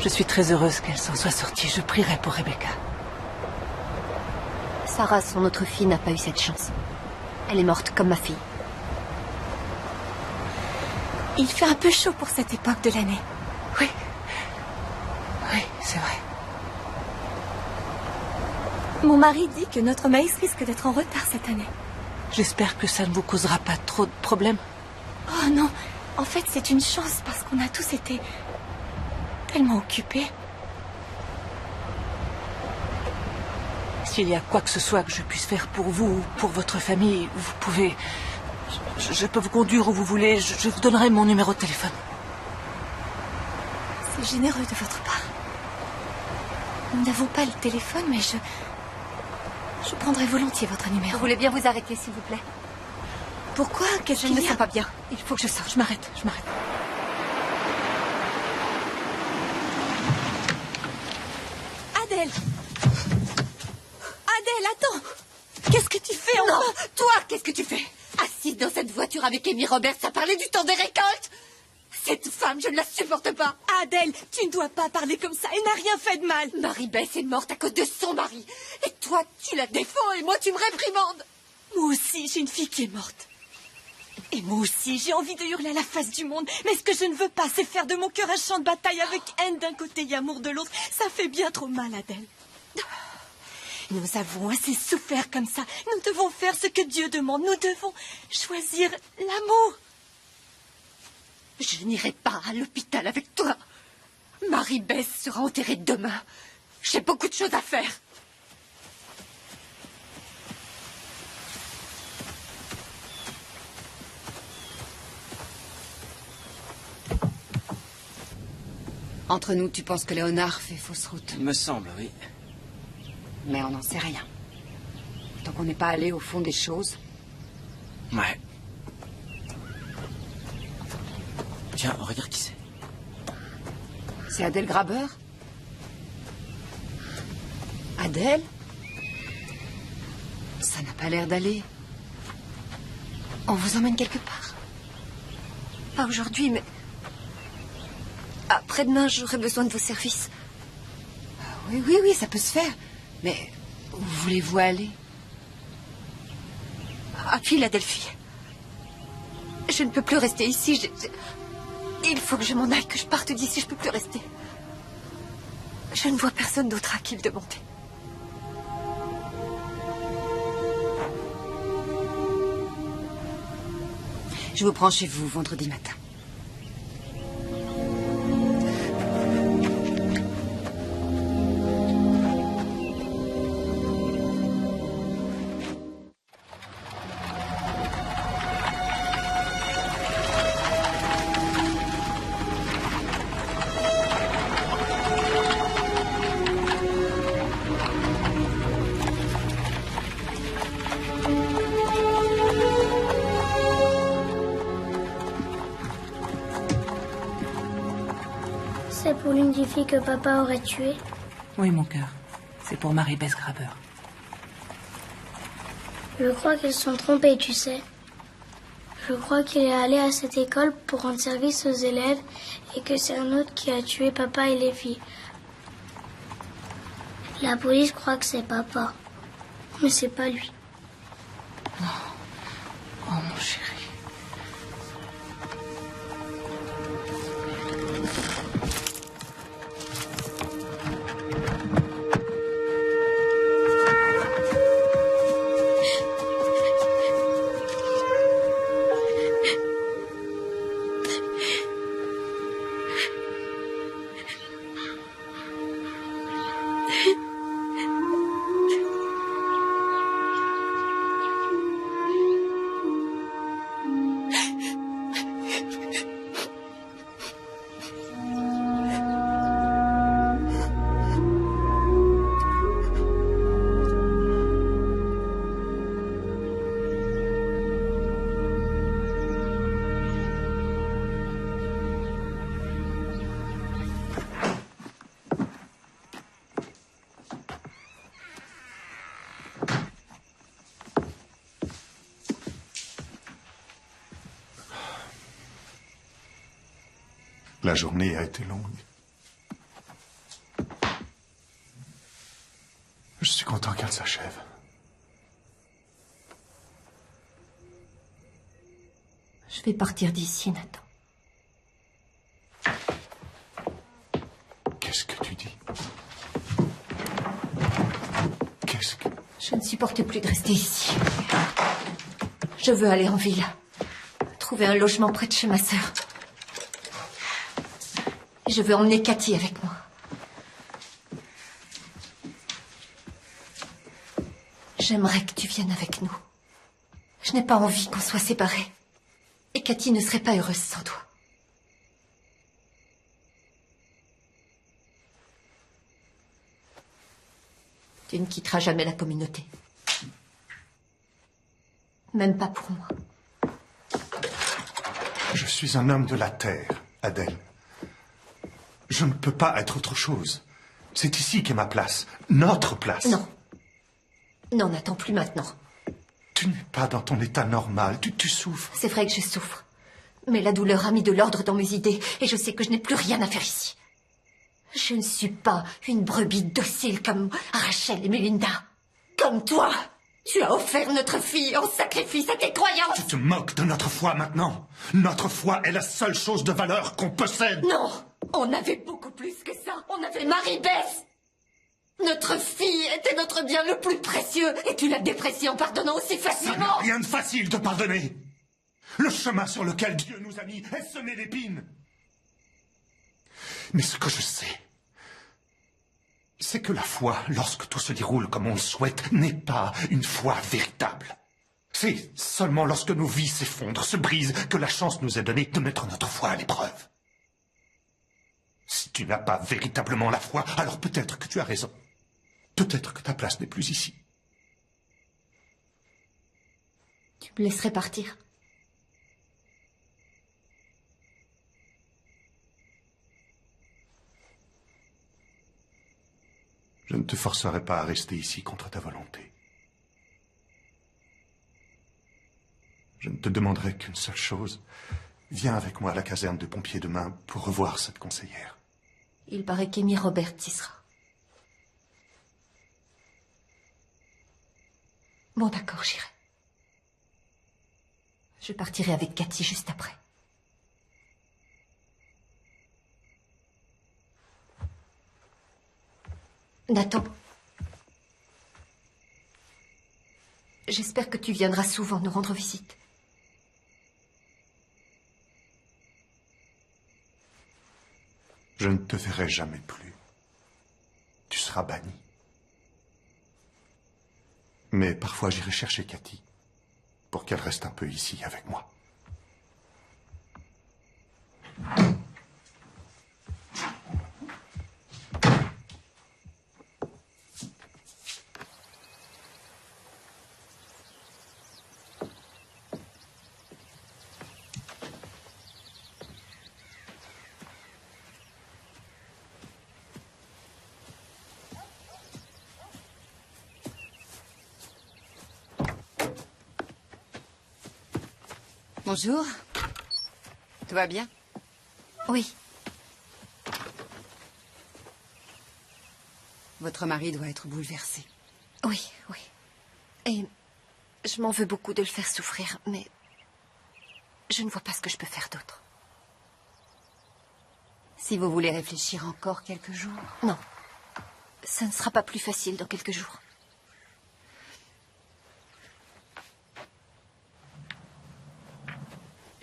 Je suis très heureuse qu'elle s'en soit sortie. Je prierai pour Rebecca. Sarah, son autre fille, n'a pas eu cette chance. Elle est morte comme ma fille. Il fait un peu chaud pour cette époque de l'année. Oui. Oui, c'est vrai. Mon mari dit que notre maïs risque d'être en retard cette année. J'espère que ça ne vous causera pas trop de problèmes. Oh non, en fait c'est une chance parce qu'on a tous été tellement occupés. S'il y a quoi que ce soit que je puisse faire pour vous ou pour votre famille, vous pouvez... Je peux vous conduire où vous voulez. Je vous donnerai mon numéro de téléphone. C'est généreux de votre part. Nous n'avons pas le téléphone, mais je prendrai volontiers votre numéro. Vous voulez bien vous arrêter, s'il vous plaît? Pourquoi? Je ne me sens pas bien. Il faut que je sorte. Je m'arrête. Adèle! Adèle, attends! Qu'est-ce que tu fais Non, enfin? toi, qu'est-ce que tu fais? Assise dans cette voiture avec Amy Roberts à parler du temps des récoltes? Cette femme, je ne la supporte pas. Adèle, tu ne dois pas parler comme ça. Elle n'a rien fait de mal. Marie Bess est morte à cause de son mari. Et toi, tu la défends et moi, tu me réprimandes. Moi aussi, j'ai une fille qui est morte. Et moi aussi, j'ai envie de hurler à la face du monde. Mais ce que je ne veux pas, c'est faire de mon cœur un champ de bataille avec haine d'un côté et amour de l'autre. Ça fait bien trop mal, Adèle. Nous avons assez souffert comme ça. Nous devons faire ce que Dieu demande. Nous devons choisir l'amour. Je n'irai pas à l'hôpital avec toi. Marie Bess sera enterrée demain. J'ai beaucoup de choses à faire. Entre nous, tu penses que Léonard fait fausse route? Il me semble, oui. Mais on n'en sait rien. Tant qu'on n'est pas allé au fond des choses. Ouais. Tiens, regarde qui c'est. C'est Adèle Graber? Adèle? Ça n'a pas l'air d'aller. On vous emmène quelque part? Pas aujourd'hui, mais... Après-demain, j'aurai besoin de vos services. Oui, ça peut se faire. Mais où voulez-vous aller? À Philadelphie. Je ne peux plus rester ici. Il faut que je m'en aille, que je parte d'ici. Je ne peux plus rester. Je ne vois personne d'autre à qui le demander. Je vous prends chez vous vendredi matin. C'est pour l'une des filles que papa aurait tuées. Oui, mon cœur. C'est pour Marie Bess Graber. Je crois qu'ils se sont trompés, tu sais. Je crois qu'il est allé à cette école pour rendre service aux élèves et que c'est un autre qui a tué papa et les filles. La police croit que c'est papa, mais c'est pas lui. Oh, mon chéri. La journée a été longue. Je suis content qu'elle s'achève. Je vais partir d'ici, Nathan. Qu'est-ce que tu dis? Qu'est-ce que... Je ne supporte plus de rester ici. Je veux aller en ville. Trouver un logement près de chez ma sœur. Je veux emmener Cathy avec moi. J'aimerais que tu viennes avec nous. Je n'ai pas envie qu'on soit séparés. Et Cathy ne serait pas heureuse sans toi. Tu ne quitteras jamais la communauté. Même pas pour moi. Je suis un homme de la terre, Adèle. Je ne peux pas être autre chose. C'est ici qu'est ma place. Notre place. Non. Non, Nathan, plus maintenant. Tu n'es pas dans ton état normal. Tu souffres. C'est vrai que je souffre. Mais la douleur a mis de l'ordre dans mes idées et je sais que je n'ai plus rien à faire ici. Je ne suis pas une brebis docile comme Rachel et Melinda. Comme toi. Tu as offert notre fille en sacrifice à tes croyances. Tu te moques de notre foi maintenant. Notre foi est la seule chose de valeur qu'on possède. Non. On avait beaucoup plus que ça. On avait Marie-Beth. Notre fille était notre bien le plus précieux et tu l'as dépréciée en pardonnant aussi Ça facilement. n'a rien de facile de pardonner. Le chemin sur lequel Dieu nous a mis est semé d'épines. Mais ce que je sais, c'est que la foi, lorsque tout se déroule comme on le souhaite, n'est pas une foi véritable. C'est seulement lorsque nos vies s'effondrent, se brisent, que la chance nous est donnée de mettre notre foi à l'épreuve. Si tu n'as pas véritablement la foi, alors peut-être que tu as raison. Peut-être que ta place n'est plus ici. Tu me laisserais partir. Je ne te forcerai pas à rester ici contre ta volonté. Je ne te demanderai qu'une seule chose. Viens avec moi à la caserne de pompiers demain pour revoir cette conseillère. Il paraît qu'Amy Roberts y sera. Bon, d'accord, j'irai. Je partirai avec Cathy juste après. Nathan. J'espère que tu viendras souvent nous rendre visite. Je ne te verrai jamais plus. Tu seras banni. Mais parfois j'irai chercher Cathy pour qu'elle reste un peu ici avec moi. Bonjour. Tout va bien? Oui. Votre mari doit être bouleversé. Oui, oui. Et je m'en veux beaucoup de le faire souffrir, mais je ne vois pas ce que je peux faire d'autre. Si vous voulez réfléchir encore quelques jours... Non. Ça ne sera pas plus facile dans quelques jours.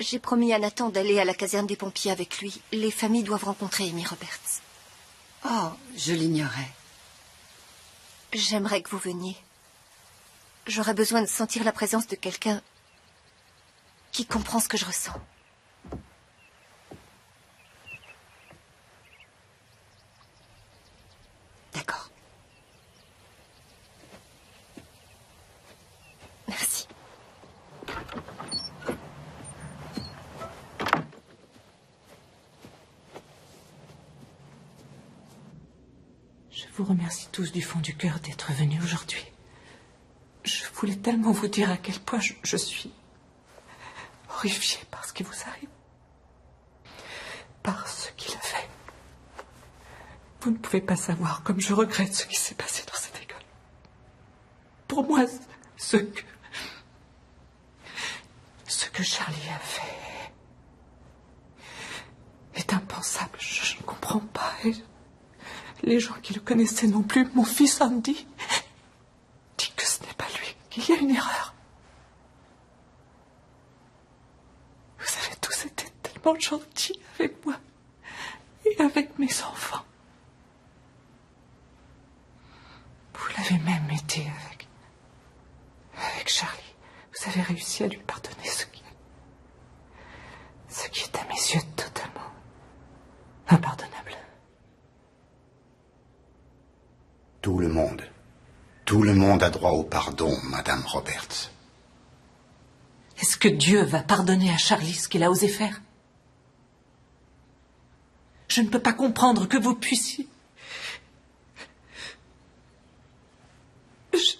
J'ai promis à Nathan d'aller à la caserne des pompiers avec lui. Les familles doivent rencontrer Amy Roberts. Oh, je l'ignorais. J'aimerais que vous veniez. J'aurais besoin de sentir la présence de quelqu'un qui comprend ce que je ressens. D'accord. Merci. Je vous remercie tous du fond du cœur d'être venus aujourd'hui. Je voulais tellement vous dire à quel point je suis horrifiée par ce qui vous arrive. Parce Vous ne pouvez pas savoir comme je regrette ce qui s'est passé dans cette école. Pour moi, ce que Charlie a fait est impensable. Je ne comprends pas. Et les gens qui le connaissaient non plus. Mon fils Andy dit que ce n'est pas lui, qu'il y a une erreur. Vous avez tous été tellement gentils avec moi et avec mes enfants. Vous l'avez même été avec Charlie. Vous avez réussi à lui pardonner ce qui est à mes yeux totalement impardonnable. Tout le monde a droit au pardon, Madame Roberts. Est-ce que Dieu va pardonner à Charlie ce qu'il a osé faire? Je ne peux pas comprendre que vous puissiez... Je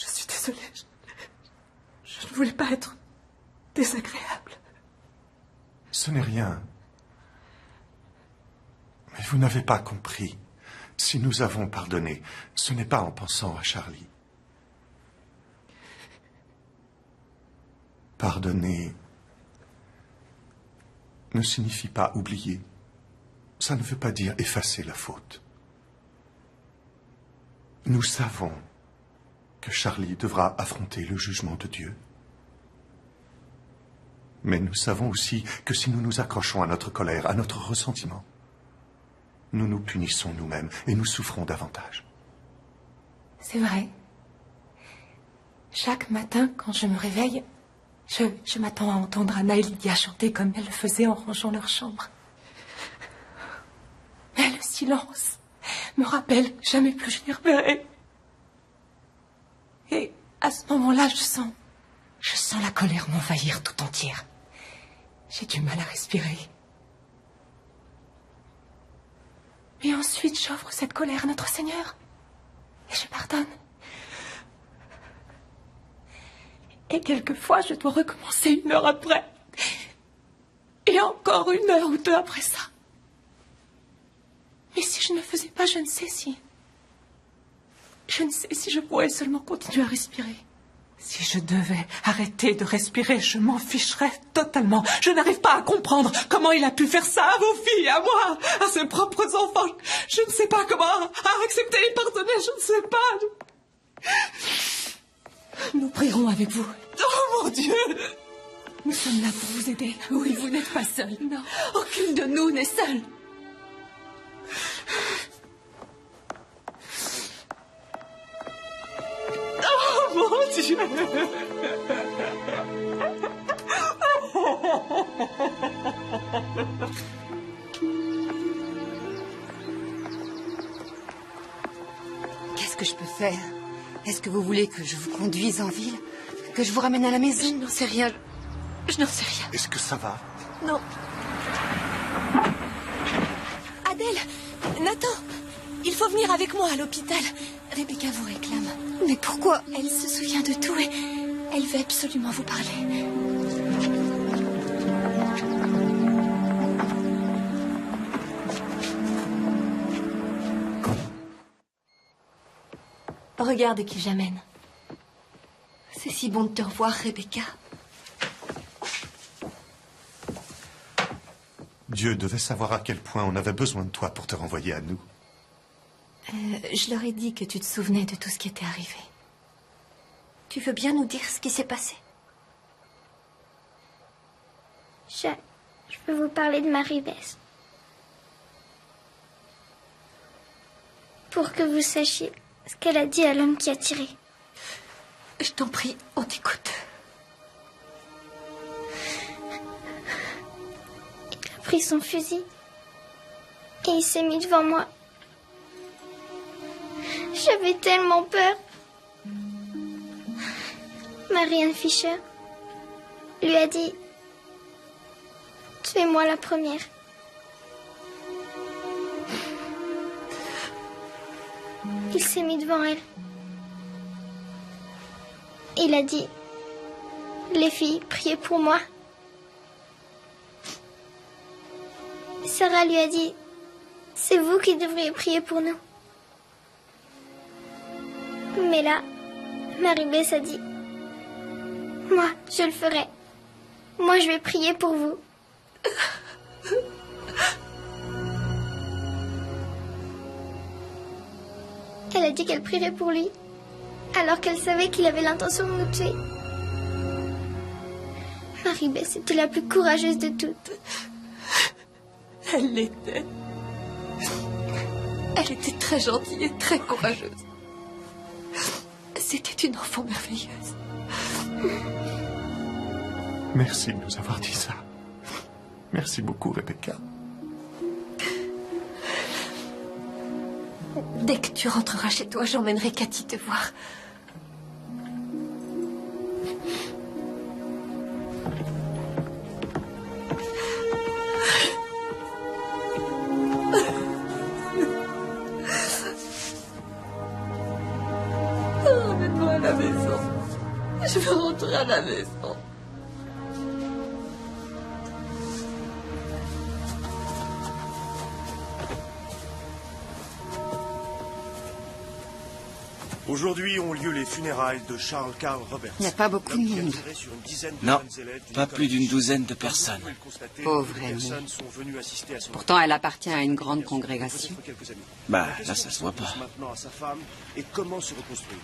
suis désolée. Je ne voulais pas être désagréable. Ce n'est rien. Mais vous n'avez pas compris. Si nous avons pardonné, ce n'est pas en pensant à Charlie. Pardonner ne signifie pas oublier. Ça ne veut pas dire effacer la faute. Nous savons que Charlie devra affronter le jugement de Dieu. Mais nous savons aussi que si nous nous accrochons à notre colère, à notre ressentiment, nous nous punissons nous-mêmes et nous souffrons davantage. C'est vrai. Chaque matin, quand je me réveille, je m'attends à entendre Anna et Lydia chanter comme elles le faisaient en rangeant leur chambre. Mais le silence me rappelle que jamais plus je les reverrai. Et à ce moment-là, je sens la colère m'envahir tout entière. J'ai du mal à respirer. Et ensuite, j'offre cette colère à notre Seigneur. Et je pardonne. Et quelquefois, je dois recommencer 1 heure après. Et encore 1 heure ou 2 après ça. Mais si je ne le faisais pas, je ne sais si je pourrais seulement continuer à respirer. Si je devais arrêter de respirer, je m'en ficherais totalement. Je n'arrive pas à comprendre comment il a pu faire ça à vos filles, à moi, à ses propres enfants. Je ne sais pas comment accepter et pardonner, je ne sais pas. Nous prierons avec vous. Oh mon Dieu! Nous sommes là pour vous aider. Oui, vous n'êtes pas seul. Non, aucune de nous n'est seule. Oh mon Dieu! Qu'est-ce que je peux faire? Est-ce que vous voulez que je vous conduise en ville? Que je vous ramène à la maison? Je n'en sais rien. Je n'en sais rien. Est-ce que ça va? Non. Adèle, Nathan, il faut venir avec moi à l'hôpital. Rebecca vous réclame. Mais pourquoi? Elle se souvient de tout et elle veut absolument vous parler. Regarde qui j'amène. C'est si bon de te revoir, Rebecca. Dieu devait savoir à quel point on avait besoin de toi pour te renvoyer à nous. Je leur ai dit que tu te souvenais de tout ce qui était arrivé. Tu veux bien nous dire ce qui s'est passé? Je peux vous parler de Marie-Bess. Pour que vous sachiez ce qu'elle a dit à l'homme qui a tiré. Je t'en prie, on t'écoute. Il a pris son fusil et il s'est mis devant moi. J'avais tellement peur. Marianne Fisher lui a dit « Tuez-moi la première ». Il s'est mis devant elle. Il a dit « Les filles, priez pour moi ». Sarah lui a dit « C'est vous qui devriez prier pour nous. Mais là, Marie-Bess a dit... Moi, je le ferai. Moi, je vais prier pour vous. Elle a dit qu'elle prierait pour lui, alors qu'elle savait qu'il avait l'intention de nous tuer. Marie-Bess était la plus courageuse de toutes. Elle l'était. Elle était très gentille et très courageuse. C'était une enfant merveilleuse. Merci de nous avoir dit ça. Merci beaucoup, Rebecca. Dès que tu rentreras chez toi, j'emmènerai Cathy te voir. Ramène-moi à la maison. Je veux rentrer à la maison. Aujourd'hui ont lieu les funérailles de Charles Carl Roberts. Il n'y a pas beaucoup de monde. Non, pas plus d'une douzaine de personnes. Pauvre Amy. Pourtant, elle appartient à une grande congrégation. Bah, là, ça se voit pas. Maintenant à sa femme et comment se reconstruire.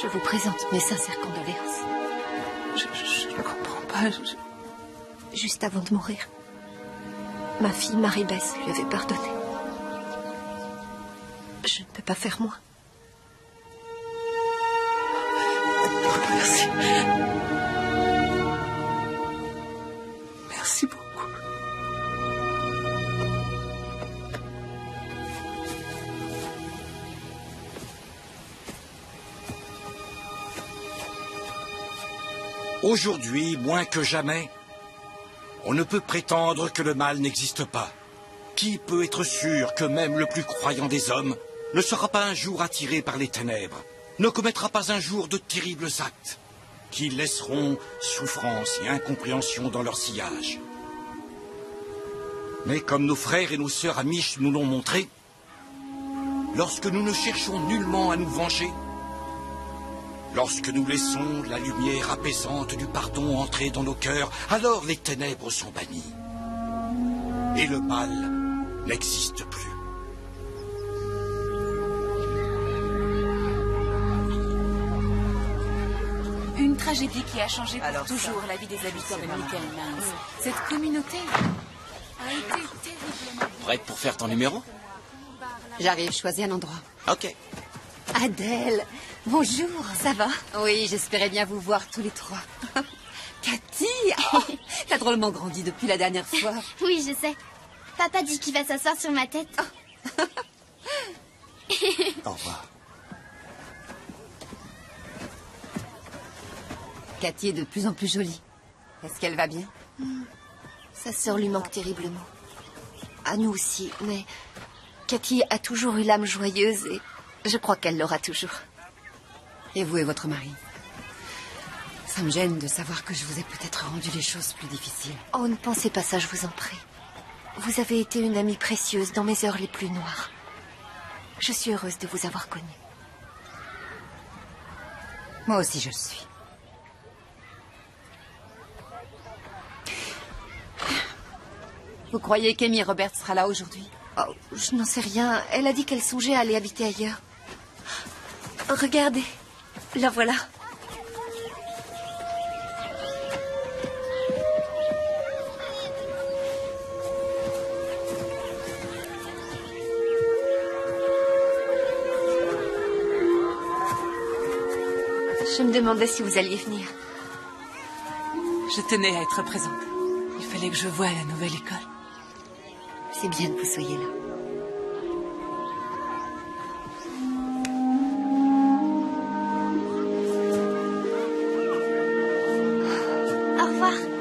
Je vous présente mes sincères condoléances. Je ne comprends pas. Juste avant de mourir, ma fille Marie-Bess lui avait pardonné. Je ne peux pas faire moins. Merci. Merci beaucoup. Aujourd'hui, moins que jamais, on ne peut prétendre que le mal n'existe pas. Qui peut être sûr que même le plus croyant des hommes ne sera pas un jour attiré par les ténèbres, ne commettra pas un jour de terribles actes, qui laisseront souffrance et incompréhension dans leur sillage. Mais comme nos frères et nos sœurs amish nous l'ont montré, lorsque nous ne cherchons nullement à nous venger, lorsque nous laissons la lumière apaisante du pardon entrer dans nos cœurs, alors les ténèbres sont bannies. Et le mal n'existe plus. Une tragédie qui a changé pour toujours la vie des habitants de Nickel Mines. Cette communauté a été terriblement... Prête pour faire ton numéro? J'arrive, choisis un endroit. Ok. Adèle, bonjour, ça va? Oui, j'espérais bien vous voir tous les trois. Cathy, t'as drôlement grandi depuis la dernière fois. Oui, je sais. Papa dit qu'il va s'asseoir sur ma tête. Au revoir. Cathy est de plus en plus jolie. Est-ce qu'elle va bien? Sa sœur lui manque terriblement. À nous aussi, mais Cathy a toujours eu l'âme joyeuse et je crois qu'elle l'aura toujours. Et vous et votre mari? Ça me gêne de savoir que je vous ai peut-être rendu les choses plus difficiles. Oh, ne pensez pas ça, je vous en prie. Vous avez été une amie précieuse dans mes heures les plus noires. Je suis heureuse de vous avoir connue. Moi aussi, je le suis. Vous croyez qu'Amy Roberts sera là aujourd'hui? Oh, je n'en sais rien. Elle a dit qu'elle songeait à aller habiter ailleurs. Regardez, la voilà. Je me demandais si vous alliez venir. Je tenais à être présente. Il fallait que je voie la nouvelle école. C'est bien que vous soyez là. Au revoir.